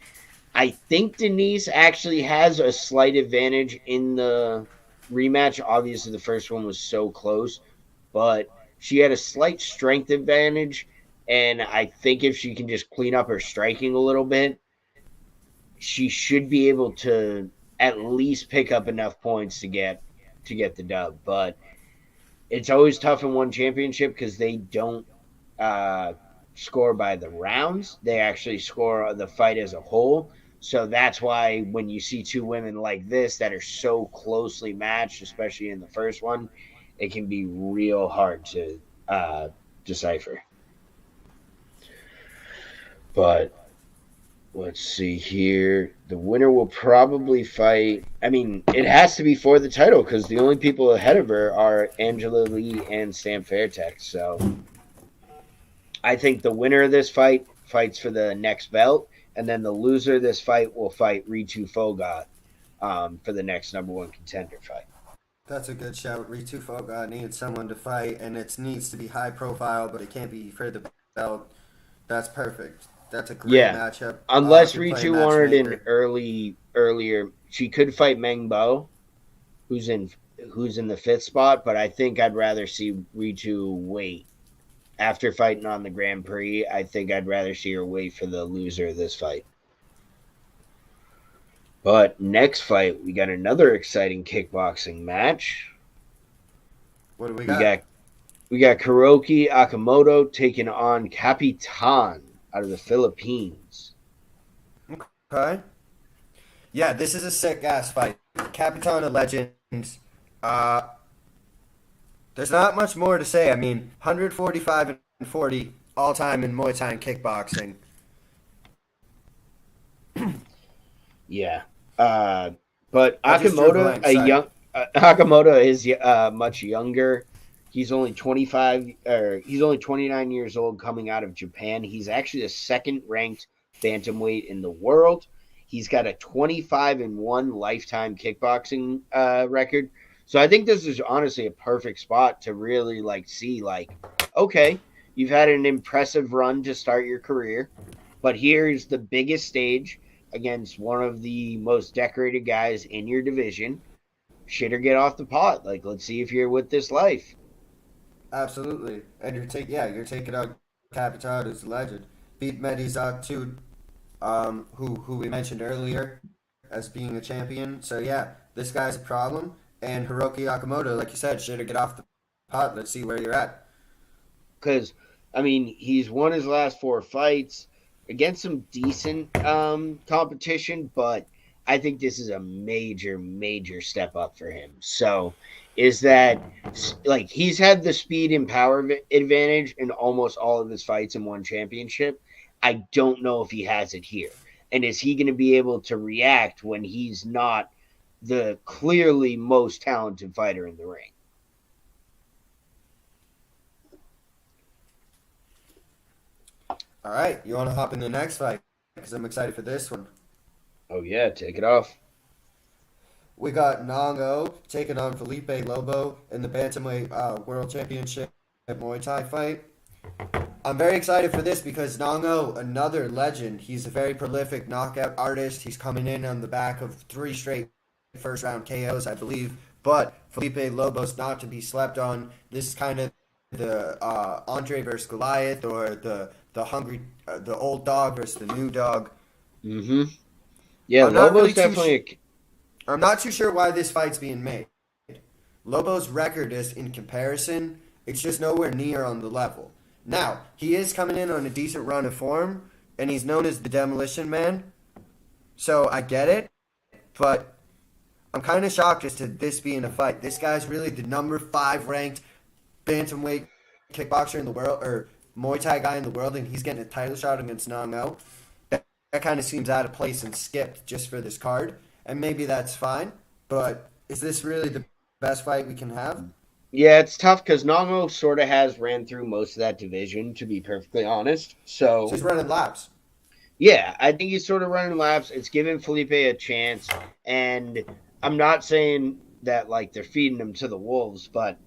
I think Denise actually has a slight advantage in the rematch. Obviously, the first one was so close, but she had a slight strength advantage. And I think if she can just clean up her striking a little bit, she should be able to at least pick up enough points to get the dub. But it's always tough in one championship because they don't uh, score by the rounds. They actually score the fight as a whole. So that's why when you see two women like this that are so closely matched, especially in the first one, it can be real hard to decipher. But let's see here. The winner will probably fight. I mean, it has to be for the title because the only people ahead of her are Angela Lee and Sam Fairtex. So I think the winner of this fight fights for the next belt, and then the loser of this fight will fight Ritu Fogat for the next number one contender fight. That's a good shout. Ritu Foga needs someone to fight, and it needs to be high profile, but it can't be for the belt. That's perfect. That's a great Yeah, matchup. unless Can play Ritu wanted an matchmaker. earlier, she could fight Meng Bo, who's in who's in the fifth spot. But I think I'd rather see Ritu wait after fighting on the Grand Prix. I think I'd rather see her wait for the loser of this fight. But next fight, we got another exciting kickboxing match. What do we We got? got we got Kuroki Akamoto taking on Capitan out of the Philippines. Okay. Yeah, this is a sick ass fight. Capitan of Legends. Uh, there's not much more to say. I mean, 145 and 40 all time in Muay Thai and kickboxing. Yeah. Uh, but I just drew Akamoto, blank sight. Akamoto is much younger. He's only 25 or he's only 29 years old coming out of Japan. He's actually the second ranked bantamweight in the world. He's got a 25 and 1 lifetime kickboxing record. So I think this is honestly a perfect spot to really like see like okay, you've had an impressive run to start your career, but here's the biggest stage against one of the most decorated guys in your division. Shit or get off the pot. Like, let's see if you're with this life. Absolutely. And you're taking out Capitan, who's a legend. Beat Medizak too, who we mentioned earlier as being a champion. So yeah, this guy's a problem. And Hiroki Akamoto, like you said, should get off the pot. Let's see where you're at. Because, I mean, he's won his last four fights against some decent competition, but I think this is a major, major step up for him. So, is that like he's had the speed and power advantage in almost all of his fights in one championship? I don't know if he has it here. And is he going to be able to react when he's not the clearly most talented fighter in the ring? All right, you want to hop in the next fight? Because I'm excited for this one. Oh, yeah, take it off. We got Nongo taking on Felipe Lobo in the Bantamweight World Championship Muay Thai fight. I'm very excited for this because Nongo, another legend, he's a very prolific knockout artist. He's coming in on the back of three straight first round KOs, I believe. But Felipe Lobo's not to be slept on. This is kind of the Andre versus Goliath, or the old dog versus the new dog. Mm-hmm. Yeah, I'm not really Lobo's too. definitely a. I'm not too sure why this fight's being made. Lobo's record is, in comparison, it's just nowhere near on the level. Now, he is coming in on a decent run of form, and he's known as the Demolition Man. So I get it, but I'm kind of shocked as to this being a fight. This guy's really the number 5 ranked bantamweight kickboxer in the world, or Muay Thai guy in the world, and he's getting a title shot against Ngannou. That kind of seems out of place and skipped just for this card, and maybe that's fine. But is this really the best fight we can have? Yeah, it's tough because Nongo sort of has ran through most of that division, to be perfectly honest. So So he's running laps. yeah, I think he's sort of running laps. It's giving Felipe a chance, and I'm not saying that like they're feeding him to the wolves, but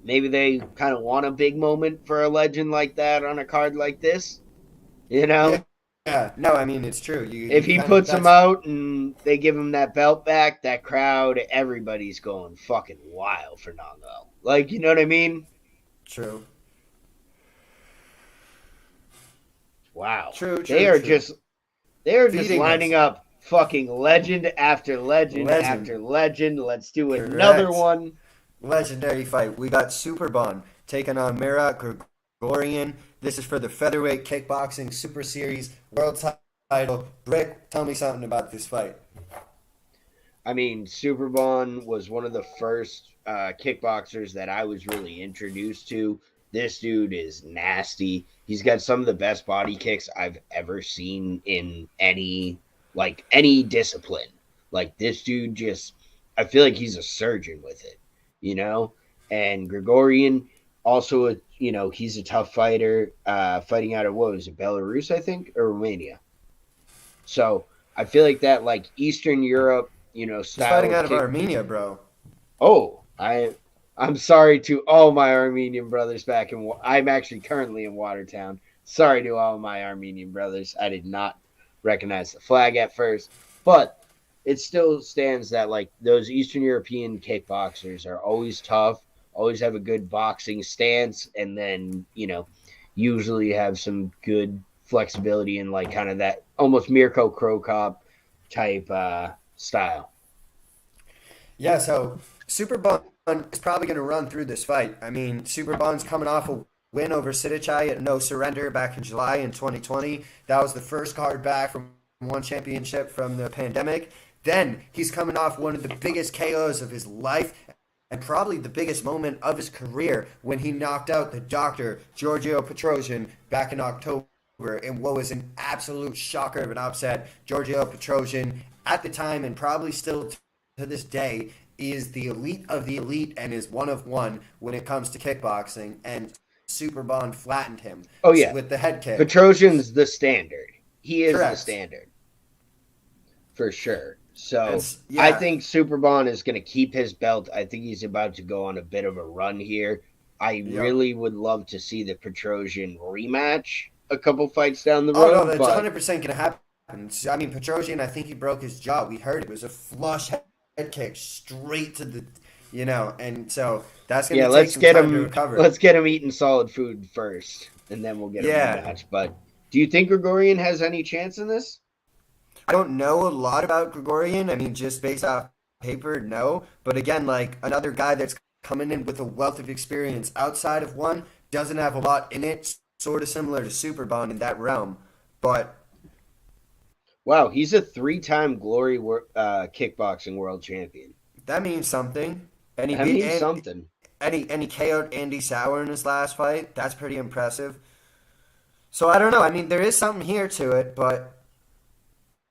maybe they kind of want a big moment for a legend like that on a card like this. You Yeah, know, yeah. No, I mean it's true. if You he kind of puts him that's out and they give him that belt back, that crowd, everybody's going fucking wild for Nongo. Like, you know what I mean? true. Wow. True, They true, are true. just they are just Feeding lining us. up fucking legend after legend Legend. after legend. Let's do another Correct. one. Legendary fight. We got Superbon taking on Mirat Gregorian. This is for the featherweight kickboxing Super Series world title. Brick, tell me something about this fight. I mean, Superbon was one of the first kickboxers that I was really introduced to. This dude is nasty. He's got some of the best body kicks I've ever seen in any discipline. Like this dude just I feel like he's a surgeon with it, you know? And Gregorian also he's a tough fighter, fighting out of what was it, Belarus, I think, or Romania. So I feel like that like Eastern Europe, He's style fighting of out of kick. Armenia, bro. Oh, I'm sorry to all my Armenian brothers back in. I'm actually currently in Watertown. Sorry to all my Armenian brothers. I did not recognize the flag at first, but it still stands that like those Eastern European kickboxers are always tough, always have a good boxing stance, and then usually have some good flexibility and like kind of that almost Mirko Krokop type style. Yeah, so Superbon is probably going to run through this fight. I mean, Superbon's coming off a win over Sidichai at No Surrender back in July in 2020. That was the first card back from one championship from the pandemic. Then he's coming off one of the biggest KOs of his life and probably the biggest moment of his career when he knocked out the doctor, Giorgio Petrosian, back in October in what was an absolute shocker of an upset. Giorgio Petrosian, at the time and probably still to this day, is the elite of the elite and is one of one when it comes to kickboxing. And Superbon flattened him Oh yeah, with the head kick. Petrosian's the standard. He is the Correct. standard for sure. So I Yeah. think Superbon is going to keep his belt. I think he's about to go on a bit of a run here. I Yep. really would love to see the Petrosian rematch a couple fights down the Oh no, road, that's but 100% gonna happen. I mean, Petrosian, I think he broke his jaw. We heard it was a flush head kick straight to the, and so that's yeah, gonna take some time to recover. let's get him eating solid food first, and then we'll get a Yeah, rematch. But do you think Gregorian has any chance in this? I don't know a lot about Gregorian. I mean, just based off paper, no. But again, like another guy that's coming in with a wealth of experience outside of one, doesn't have a lot in it, sort of similar to Superbond in that realm. But Wow, he's a three-time Glory kickboxing world champion. that means something. And he That beat means and something. and he KO'd Andy Sauer in his last fight. That's pretty impressive. So I don't know. I mean, there is something here to it, but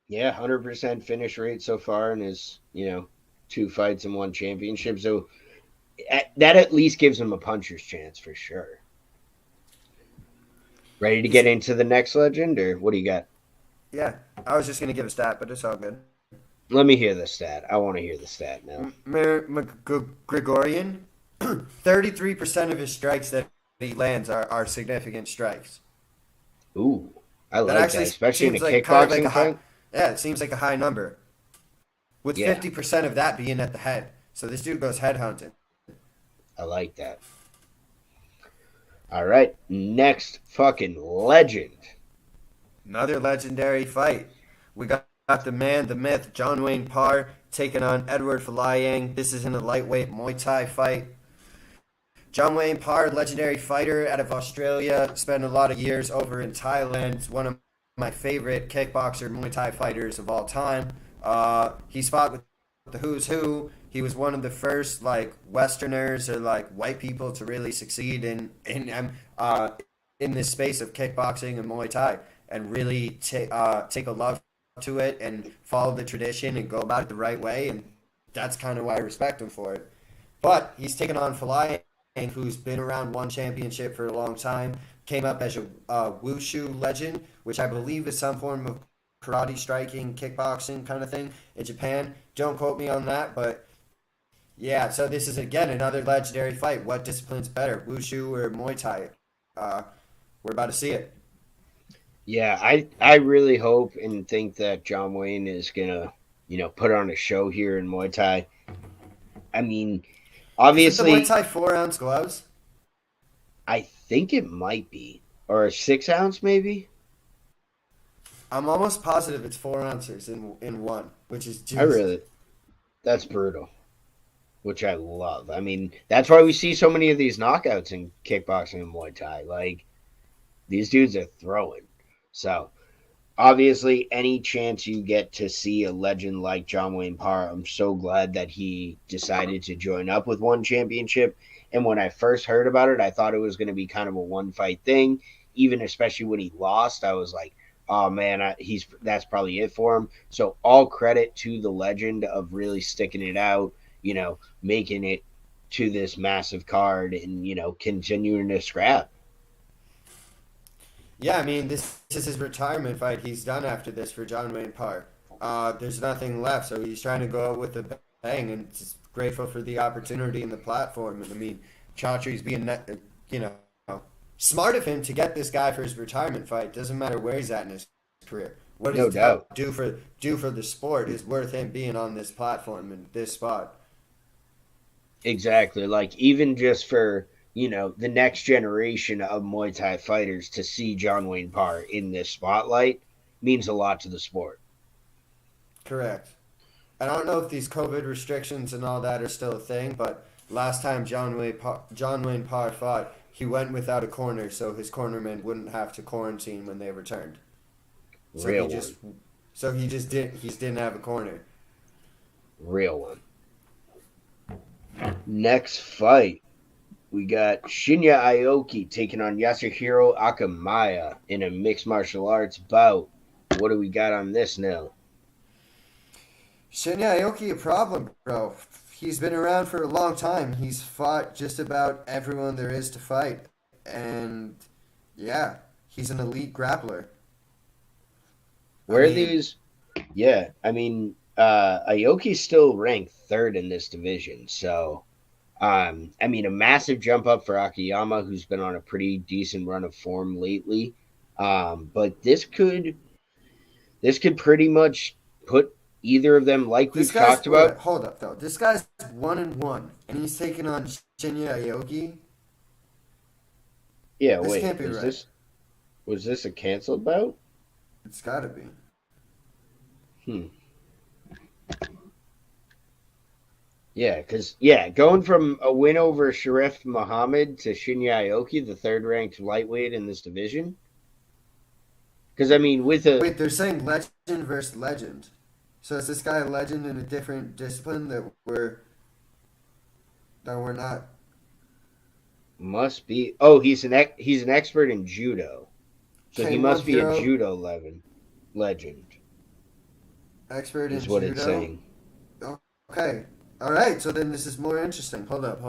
Yeah, 100% finish rate so far in his, two fights and one championship. So that at least gives him a puncher's chance for sure. Ready to he's get into the next legend, or what do you got? yeah. I was just gonna give a stat, but it's all good. Let me hear the stat. I want to hear the stat now. Gregorian, 33% of his strikes that he lands are significant strikes. Ooh, I That like that, actually especially in a seems like kind of like a kickboxing high. fight. Yeah, it seems like a high number. With Yeah, 50% of that being at the head. So this dude goes head hunting. I like that. All right, next fucking legend. Another legendary fight. We got the man, the myth, John Wayne Parr taking on Edward Falayang. This is in a lightweight Muay Thai fight. John Wayne Parr, legendary fighter out of Australia, spent a lot of years over in Thailand. One of my favorite kickboxer Muay Thai fighters of all time. He's fought with the who's who. He was one of the first like Westerners or like white people to really succeed in this space of kickboxing and Muay Thai, and really take a love to it and follow the tradition and go about it the right way. And that's kind of why I respect him for it. But he's taken on Falayan, who's been around one championship for a long time, came up as a wushu legend, which I believe is some form of karate, striking, kickboxing kind of thing in Japan. Don't quote me on that, but yeah. So this is again another legendary fight. What discipline's better, wushu or Muay Thai? Uh, we're about to see it. Yeah, I really hope and think that John Wayne is gonna, put on a show here in Muay Thai. I mean, Isn't the Muay obviously, Thai 4 ounce gloves? I think it might be, or a 6 ounce maybe. I'm almost positive it's 4 ounces in one, which is I Jesus. really, that's brutal, which I love. I mean, that's why we see so many of these knockouts in kickboxing and Muay Thai. Like these dudes are throwing. So obviously, any chance you get to see a legend like John Wayne Parr, I'm so glad that he decided to join up with One Championship. And when I first heard about it, I thought it was going to be kind of a one fight thing. Even especially when he lost, I was like, "Oh man, he's that's probably it for him." So all credit to the legend of really sticking it out, making it to this massive card and continuing to scrap. Yeah, I mean, this is his retirement fight. He's done after this for John Wayne Park. There's nothing left, so he's trying to go out with a bang, and just grateful for the opportunity and the platform. And I mean, Chaudhry's being, you know, smart of him to get this guy for his retirement fight. Doesn't matter where he's at in his career. What No he's doubt. do for the sport is worth him being on this platform and this spot. Exactly. Like even just for, the next generation of Muay Thai fighters to see John Wayne Parr in this spotlight means a lot to the sport. Correct. I don't know if these COVID restrictions and all that are still a thing, but last time John Wayne Parr fought, he went without a corner, so his cornerman wouldn't have to quarantine when they returned. So he Real just one. he just didn't have a corner. Real one. Next fight, we got Shinya Aoki taking on Yasuhiro Akamaya in a mixed martial arts bout. What do we got on this now? Shinya Aoki a problem, bro. He's been around for a long time. He's fought just about everyone there is to fight, and yeah, he's an elite grappler. I Where are mean, these? Yeah, I mean, Aoki's still ranked third in this division, so I mean, a massive jump up for Akiyama, who's been on a pretty decent run of form lately. But this could pretty much put either of them, like this we've guy's talked about. hold up though. This guy's 1-1, and he's taking on Shinya Aoki. Yeah, This wait, can't be right. was this a canceled bout? It's got to be. Hmm. Yeah, because going from a win over Sharif Muhammad to Shinya Aoki, the third ranked lightweight in this division. Because I mean, with a Wait, they're saying legend versus legend. So is this guy a legend in a different discipline that we're not? must be he's an expert in judo. So he K1 must be a hero, judo legend, expert in is what it's judo. saying. Okay. All right. So then this is more interesting. Hold up.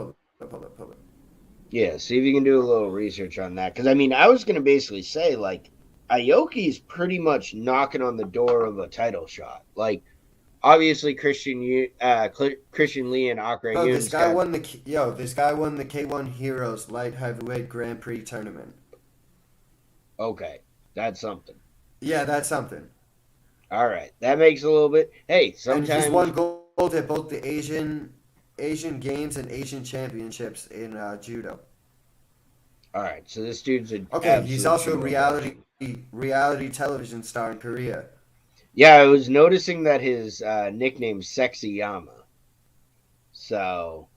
Yeah, see if you can do a little research on that. Because I mean, I was gonna basically say like Aoki's pretty much knocking on the door of a title shot. Like obviously Christian Lee and Akra Oh, Yun's got This guy won the K1 Heroes Light Heavyweight Grand Prix tournament. okay. That's something. Yeah, that's something. All right, that makes a little bit. Hey, And he's won sometimes. gold at both the Asian Games and Asian Championships in judo. All right, so this dude's an Okay, he's absolute also a judo legend. reality television star in Korea. Yeah, I was noticing that his nickname's Sexy Yama. So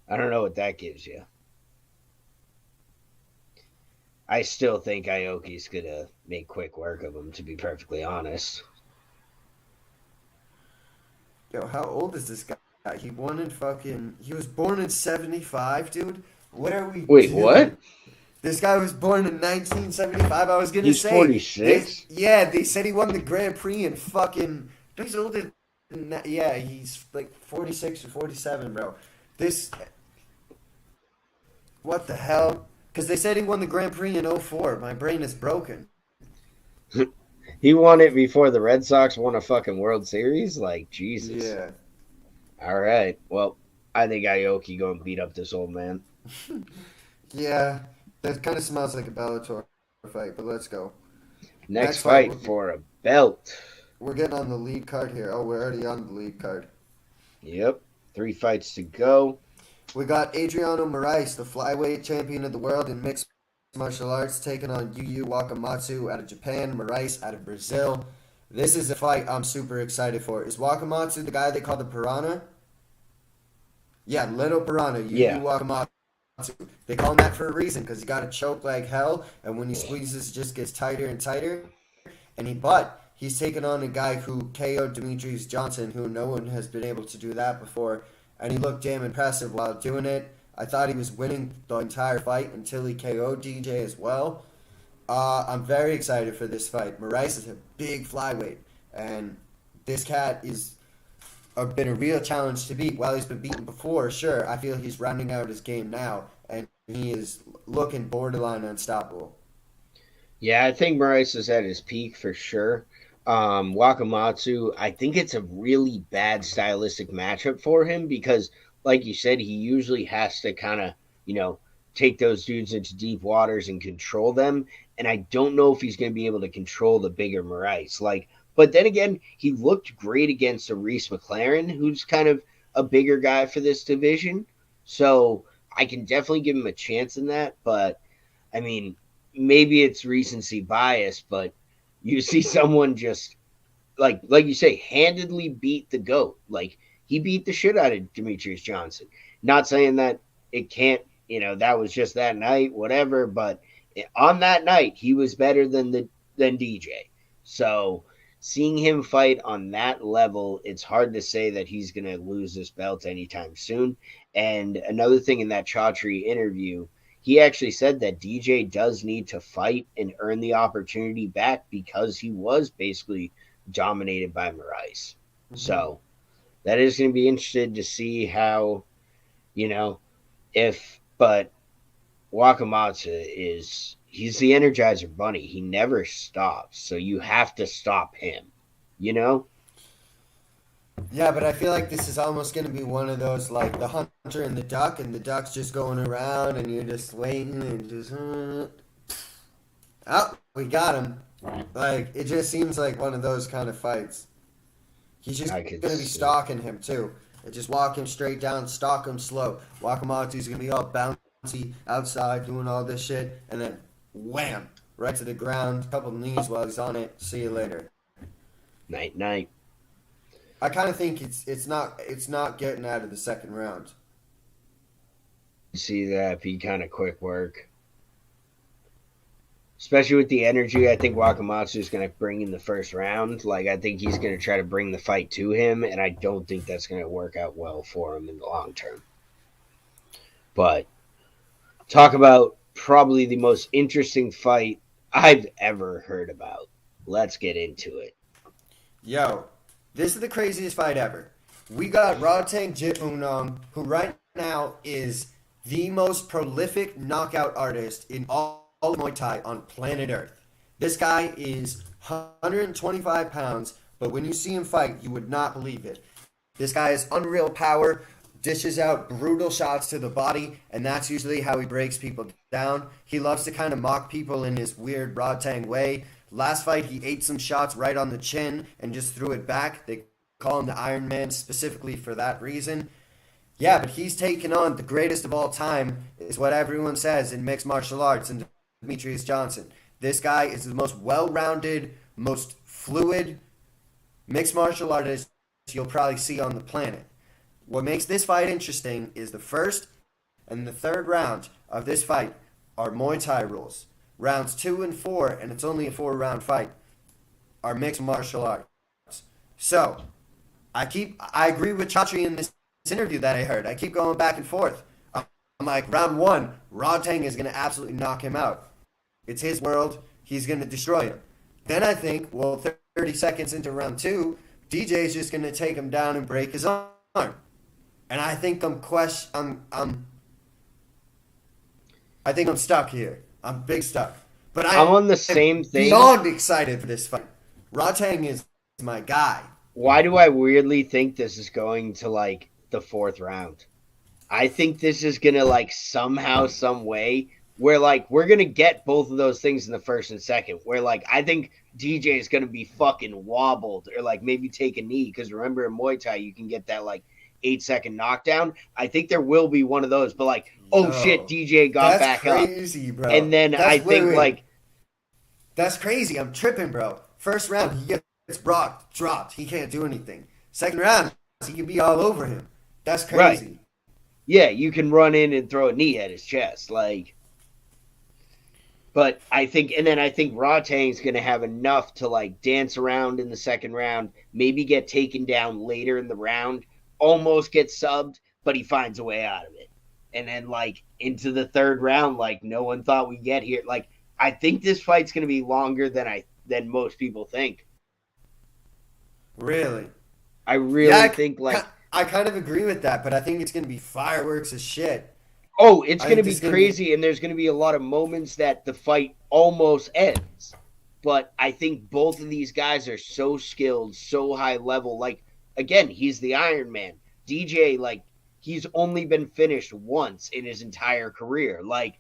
I don't know what that gives you. I still think Aoki's gonna make quick work of him. To be perfectly honest. Yo, how old is this guy? He won in fucking. He was born in 75, dude. What are we Wait, what? doing? This guy was born in 1975. I was gonna He's say, $46. yeah, they said he won the Grand Prix in fucking. He's older than that. Yeah, he's like 46 or 47, bro. This, what the hell? Because they said he won the Grand Prix in '04. My brain is broken. He won it before the Red Sox won a fucking World Series. Like Jesus. Yeah. All right. Well, I think Aoki gonna beat up this old man. Yeah, that kind of smells like a Bellator fight, but let's go. Next Next fight, fight for a belt. we're getting on the lead card here. Oh, we're already on the lead card. Yep. 3 fights to go. We got Adriano Moraes, the flyweight champion of the world in mixed martial arts, taking on Yu Wakamatsu out of Japan, Moraes out of Brazil. This is a fight I'm super excited for. Is Wakamatsu the guy they call the Piranha? Yeah, Little Piranha, Yu Yeah. Wakamatsu. They call him that for a reason because he got a choke like hell, and when he squeezes, it just gets tighter and tighter. But he's taken on a guy who KO'd Demetrius Johnson, who no one has been able to do that before, and he looked damn impressive while doing it. I thought he was winning the entire fight until he KO'd DJ as well. I'm very excited for this fight. Moraes is a big flyweight, and this cat is been a real challenge to beat. While he's been beaten before, sure, I feel he's rounding out his game now, and he is looking borderline unstoppable. Yeah, I think Moraes is at his peak for sure. Wakamatsu, I think it's a really bad stylistic matchup for him because, like you said, he usually has to kind of, you know, take those dudes into deep waters and control them. And I don't know if he's going to be able to control the bigger Moraes. Like, but then again, he looked great against a Reese McLaren, who's kind of a bigger guy for this division. So I can definitely give him a chance in that. But I mean, maybe it's recency bias, but you see someone just like you say, handedly beat the goat. Like he beat the shit out of Demetrius Johnson. Not saying that it can't, that was just that night, whatever. But on that night, he was better than DJ. So seeing him fight on that level, it's hard to say that he's going to lose this belt anytime soon. And another thing in that Chaudhry interview, he actually said that DJ does need to fight and earn the opportunity back because he was basically dominated by Moraes. Mm-hmm. So that is going to be interesting to see how, you know, but Wakamatsu he's the Energizer Bunny. He never stops. So you have to stop him, you know? Yeah, but I feel like this is almost going to be one of those like the hunter and the duck's just going around, and you're just waiting and just. Oh, we got him. Like, it just seems like one of those kind of fights. He's just I could going to be see. stalking him, too. And just walk him straight down, stalk him slow. Wakamatsu's going to be all bouncy outside doing all this shit, and then wham! Right to the ground, couple knees while he's on it. See you later. Night, night. I kind of think it's not getting out of the second round. See that be kind of quick work. Especially with the energy I think Wakamatsu is going to bring in the first round. Like, I think he's going to try to bring the fight to him, and I don't think that's going to work out well for him in the long term. But talk about probably the most interesting fight I've ever heard about. Let's get into it. Yo, this is the craziest fight ever. We got Rodtang Jitmunong, who right now is the most prolific knockout artist in all of Muay Thai on planet Earth. This guy is 125 pounds, but when you see him fight, you would not believe it. This guy has unreal power, dishes out brutal shots to the body, and that's usually how he breaks people down. He loves to kind of mock people in his weird Rodtang way. Last fight, he ate some shots right on the chin and just threw it back. They call him the Iron Man specifically for that reason. Yeah, but he's taken on the greatest of all time, is what everyone says in mixed martial arts, and Demetrius Johnson. This guy is the most well-rounded, most fluid mixed martial artist you'll probably see on the planet. What makes this fight interesting is the first and the third round of this fight are Muay Thai rules. rounds 2 and 4, and it's only a 4 round fight, are mixed martial arts. So I agree with Chatri in this interview that I heard. I keep going back and forth. I'm like, round 1, Rodtang is gonna absolutely knock him out. It's his world. He's gonna destroy him. Then I think, well, 30 seconds into round 2, DJ is just gonna take him down and break his arm. And I think I think I'm stuck here. I'm big stuck. But I'm on the am same thing. beyond excited for this fight. Rodtang is my guy. Why do I weirdly think this is going to like the fourth round? I think this is gonna like somehow, some way, where like we're gonna get both of those things in the first and second. Where like I think DJ is gonna be fucking wobbled or like maybe take a knee because remember in Muay Thai you can get that like 8-second knockdown. I think there will be one of those, but like oh shit, DJ got back up. That's crazy, bro. And then I think like that's crazy. I'm tripping, bro. First round he gets dropped. He can't do anything. Second round he can be all over him. That's crazy. Right. Yeah, you can run in and throw a knee at his chest, like. But I think Rodtang's going to have enough to like dance around in the second round, maybe get taken down later in the round, almost get subbed, but he finds a way out of it. And then like into the third round, like no one thought we'd get here. Like I think this fight's going to be longer than most people think. Really? I really think like. I kind of agree with that, but I think it's going to be fireworks as shit. Oh, it's going to be crazy, and there's going to be a lot of moments that the fight almost ends. But I think both of these guys are so skilled, so high level. Like, again, he's the Iron Man. DJ, like, he's only been finished once in his entire career. Like,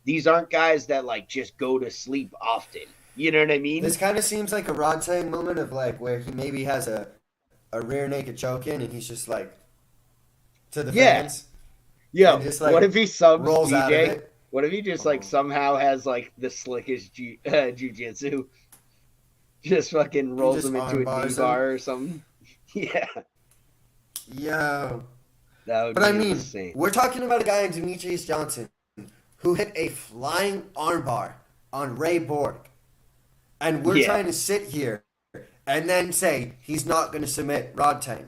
these aren't guys that, like, just go to sleep often. You know what I mean? This kind of seems like a Rodtang moment of, like, where he maybe has a rear naked choke in, and he's just like to the fans. Yeah. Just, like, what if he subs rolls DJ? out of it? What if he just like somehow has like the slickest jujitsu? Just fucking rolls him into a knee bar or something. Yeah. Yo. That would but be I mean, insane. We're talking about a guy in Demetrius Johnson who hit a flying armbar on Ray Borg, and we're trying to sit here and then say he's not going to submit Rodtang.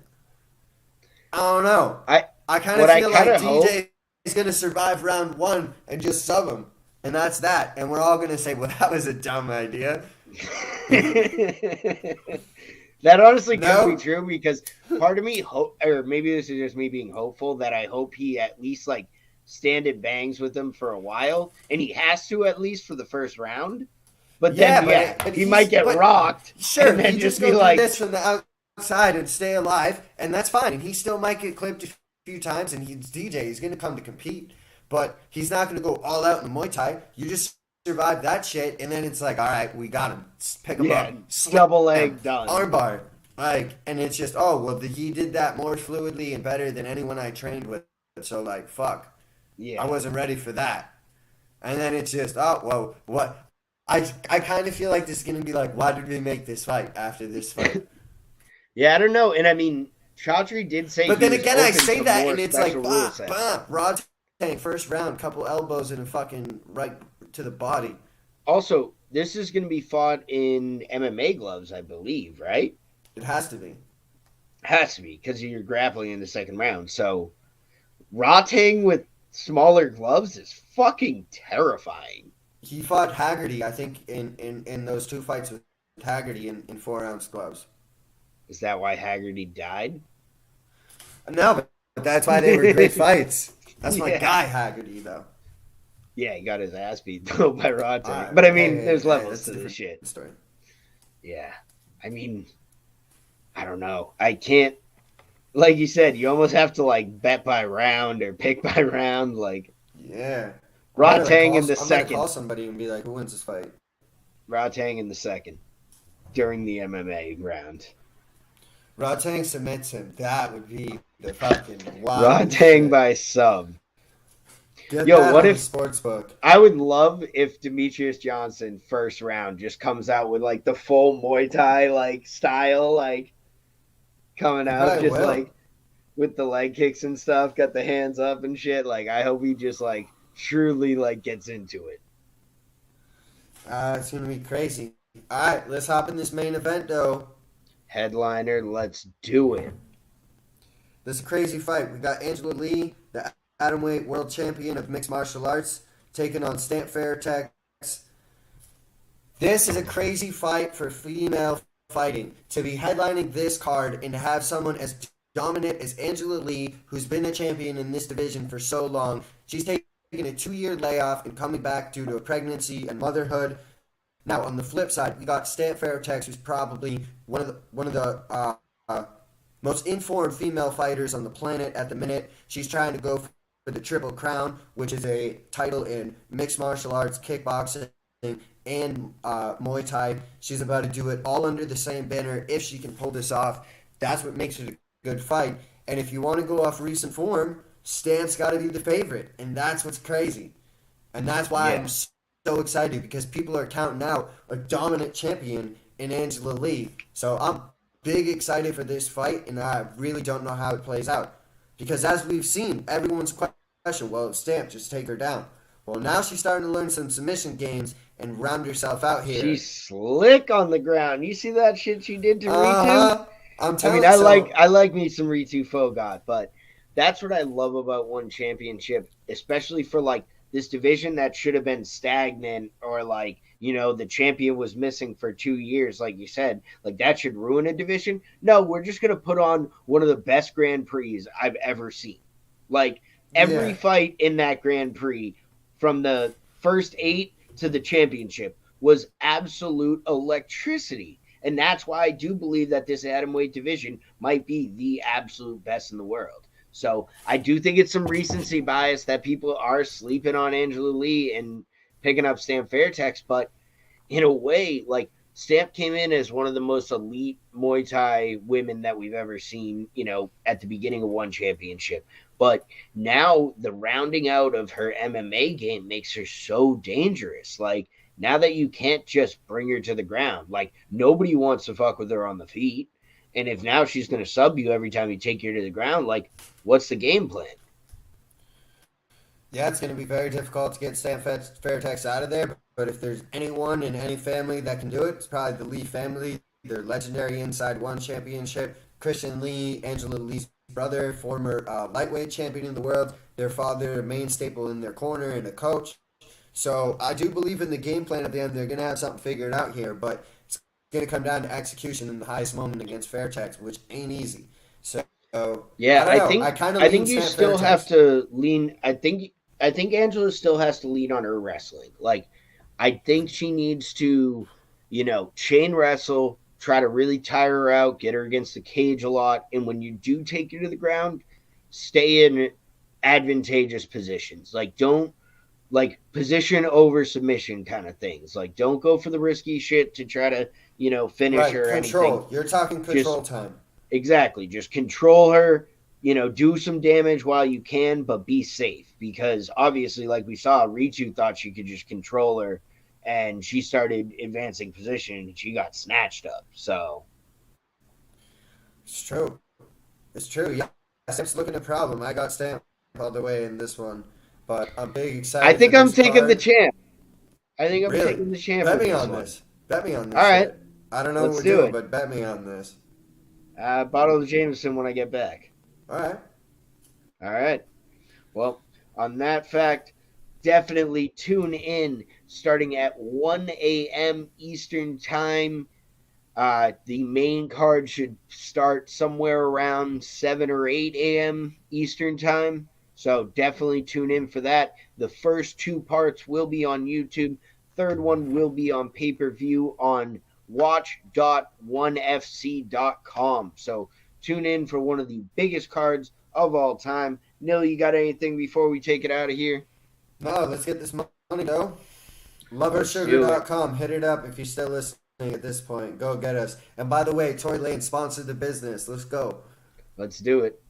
I don't know. I kind of feel like DJ is going to survive round 1 and just sub him. And that's that. And we're all going to say, well, that was a dumb idea. That honestly could be true because part of me, or maybe this is just me being hopeful, that I hope he at least like stand and bangs with him for a while. And he has to at least for the first round. But then, he might get rocked. Sure, and then he just go be like this from the outside and stay alive, and that's fine. And he still might get clipped a few times, and he's DJ. He's going to come to compete, but he's not going to go all out in the Muay Thai. You just survive that shit, and then it's like, all right, we got him. Pick him up. Double leg done. Armbar. Like, and it's just, he did that more fluidly and better than anyone I trained with. So, like, fuck. Yeah. I wasn't ready for that. And then it's just, what? I kind of feel like this is going to be like, why did we make this fight after this fight? Yeah, I don't know. And I mean, Chaudhry did say but then again, I say that, and it's like, Rodtang, first round, couple elbows and a fucking right to the body. Also, this is going to be fought in MMA gloves, I believe, right? It has to be. Has to be, because you're grappling in the second round. So, Rodtang with smaller gloves is fucking terrifying. He fought Haggerty, I think, in those 2 fights with Haggerty in 4-ounce gloves. Is that why Haggerty died? No, but that's why they were great fights. That's my guy, Haggerty, though. Yeah, he got his ass beat, though, by Rodtang. But, I mean, there's levels to this shit. Story. Yeah. I mean, I don't know. I can't... Like you said, you almost have to, like, bet by round or pick by round, like... Yeah. Rodtang in the second. I'm going to call somebody and be like, who wins this fight? Rodtang in the second. During the MMA round. Rodtang submits him. That would be the fucking wild Rodtang shit. by sub. Get that what on if the sportsbook? I would love if Demetrius Johnson first round just comes out with like the full Muay Thai like style, like coming out just like with the leg kicks and stuff, got the hands up and shit. Like I hope he just like truly like gets into it. It's gonna be crazy. All right, let's hop in this main event though. Headliner, let's do it. This is a crazy fight. We got Angela Lee, the atomweight world champion of mixed martial arts, taking on Stamp Fairtex. This is a crazy fight for female fighting. To be headlining this card and to have someone as dominant as Angela Lee, who's been a champion in this division for so long, she's taking a 2-year layoff and coming back due to a pregnancy and motherhood. Now, on the flip side, we got Stamp Fairtex, who's probably one of the most informed female fighters on the planet at the minute. She's trying to go for the Triple Crown, which is a title in mixed martial arts, kickboxing, and Muay Thai. She's about to do it all under the same banner. If she can pull this off, that's what makes it a good fight. And if you want to go off recent form, Stamp's got to be the favorite, and that's what's crazy. And that's why Yeah. I'm so excited, because people are counting out a dominant champion in Angela Lee. So I'm big excited for this fight, and I really don't know how it plays out. Because as we've seen, everyone's question, well, Stamp, just take her down. Well, now she's starting to learn some submission games and round herself out here. She's slick on the ground. You see that shit she did to Ritu? Uh-huh. I'm I telling mean, you. So, I like me some Ritu Fogot, but that's what I love about one championship, especially for like this division that should have been stagnant, or like, the champion was missing for 2 years, like you said, like that should ruin a division. No, we're just gonna put on one of the best Grand Prix I've ever seen. Like every yeah. fight in that Grand Prix, from the first 8 to the championship, was absolute electricity. And that's why I do believe that this atomweight division might be the absolute best in the world. So I do think it's some recency bias that people are sleeping on Angela Lee and picking up Stamp Fairtex, but in a way, like Stamp came in as one of the most elite Muay Thai women that we've ever seen, at the beginning of one championship. But now the rounding out of her MMA game makes her so dangerous. Like now that you can't just bring her to the ground, like nobody wants to fuck with her on the feet. And if now she's going to sub you every time you take her to the ground, like what's the game plan? Yeah, it's going to be very difficult to get Stamp Fairtex out of there. But if there's anyone in any family that can do it, it's probably the Lee family. They're legendary inside one championship. Christian Lee, Angela Lee's brother, former lightweight champion in the world. Their father, a main staple in their corner, and a coach. So I do believe in the game plan at the end. They're going to have something figured out here. But it's going to come down to execution in the highest moment against Fairtex, which ain't easy. So Yeah, I don't I know. think I kind of I lean think you Stamp still have Fairtex. to lean. I think Angela still has to lean on her wrestling. Like I think she needs to, chain wrestle, try to really tire her out, get her against the cage a lot, and when you do take her to the ground, stay in advantageous positions. Like don't like position over submission kind of things. Like don't go for the risky shit to try to, finish Right, her or anything. control. You're talking Just control time. Exactly. Just control her, do some damage while you can, but be safe. Because obviously, like we saw, Ritu thought she could just control her, and she started advancing position and she got snatched up. So It's true. It's true. Yeah, Stamp's looking a problem. I got Stamp all the way in this one, but I'm big I excited for think I'm this taking the card. champ. I think I'm Really, taking the champ bet with me this on one. this. Bet me on All this right, shit. I don't know what let's we're do doing, it. but bet me on this. Bottle of Jameson when I get back. All right. All right. Well, on that fact, definitely tune in starting at 1 a.m. Eastern Time. The main card should start somewhere around 7 or 8 a.m. Eastern Time. So definitely tune in for that. The first 2 parts will be on YouTube. Third one will be on pay per view on watch.onefc.com. So tune in for one of the biggest cards of all time. Nil, you got anything before we take it out of here? No, let's get this money, though. Let's do it. Loversugar.com. Hit it up if you're still listening at this point. Go get us. And by the way, Tory Lane sponsored the business. Let's go. Let's do it.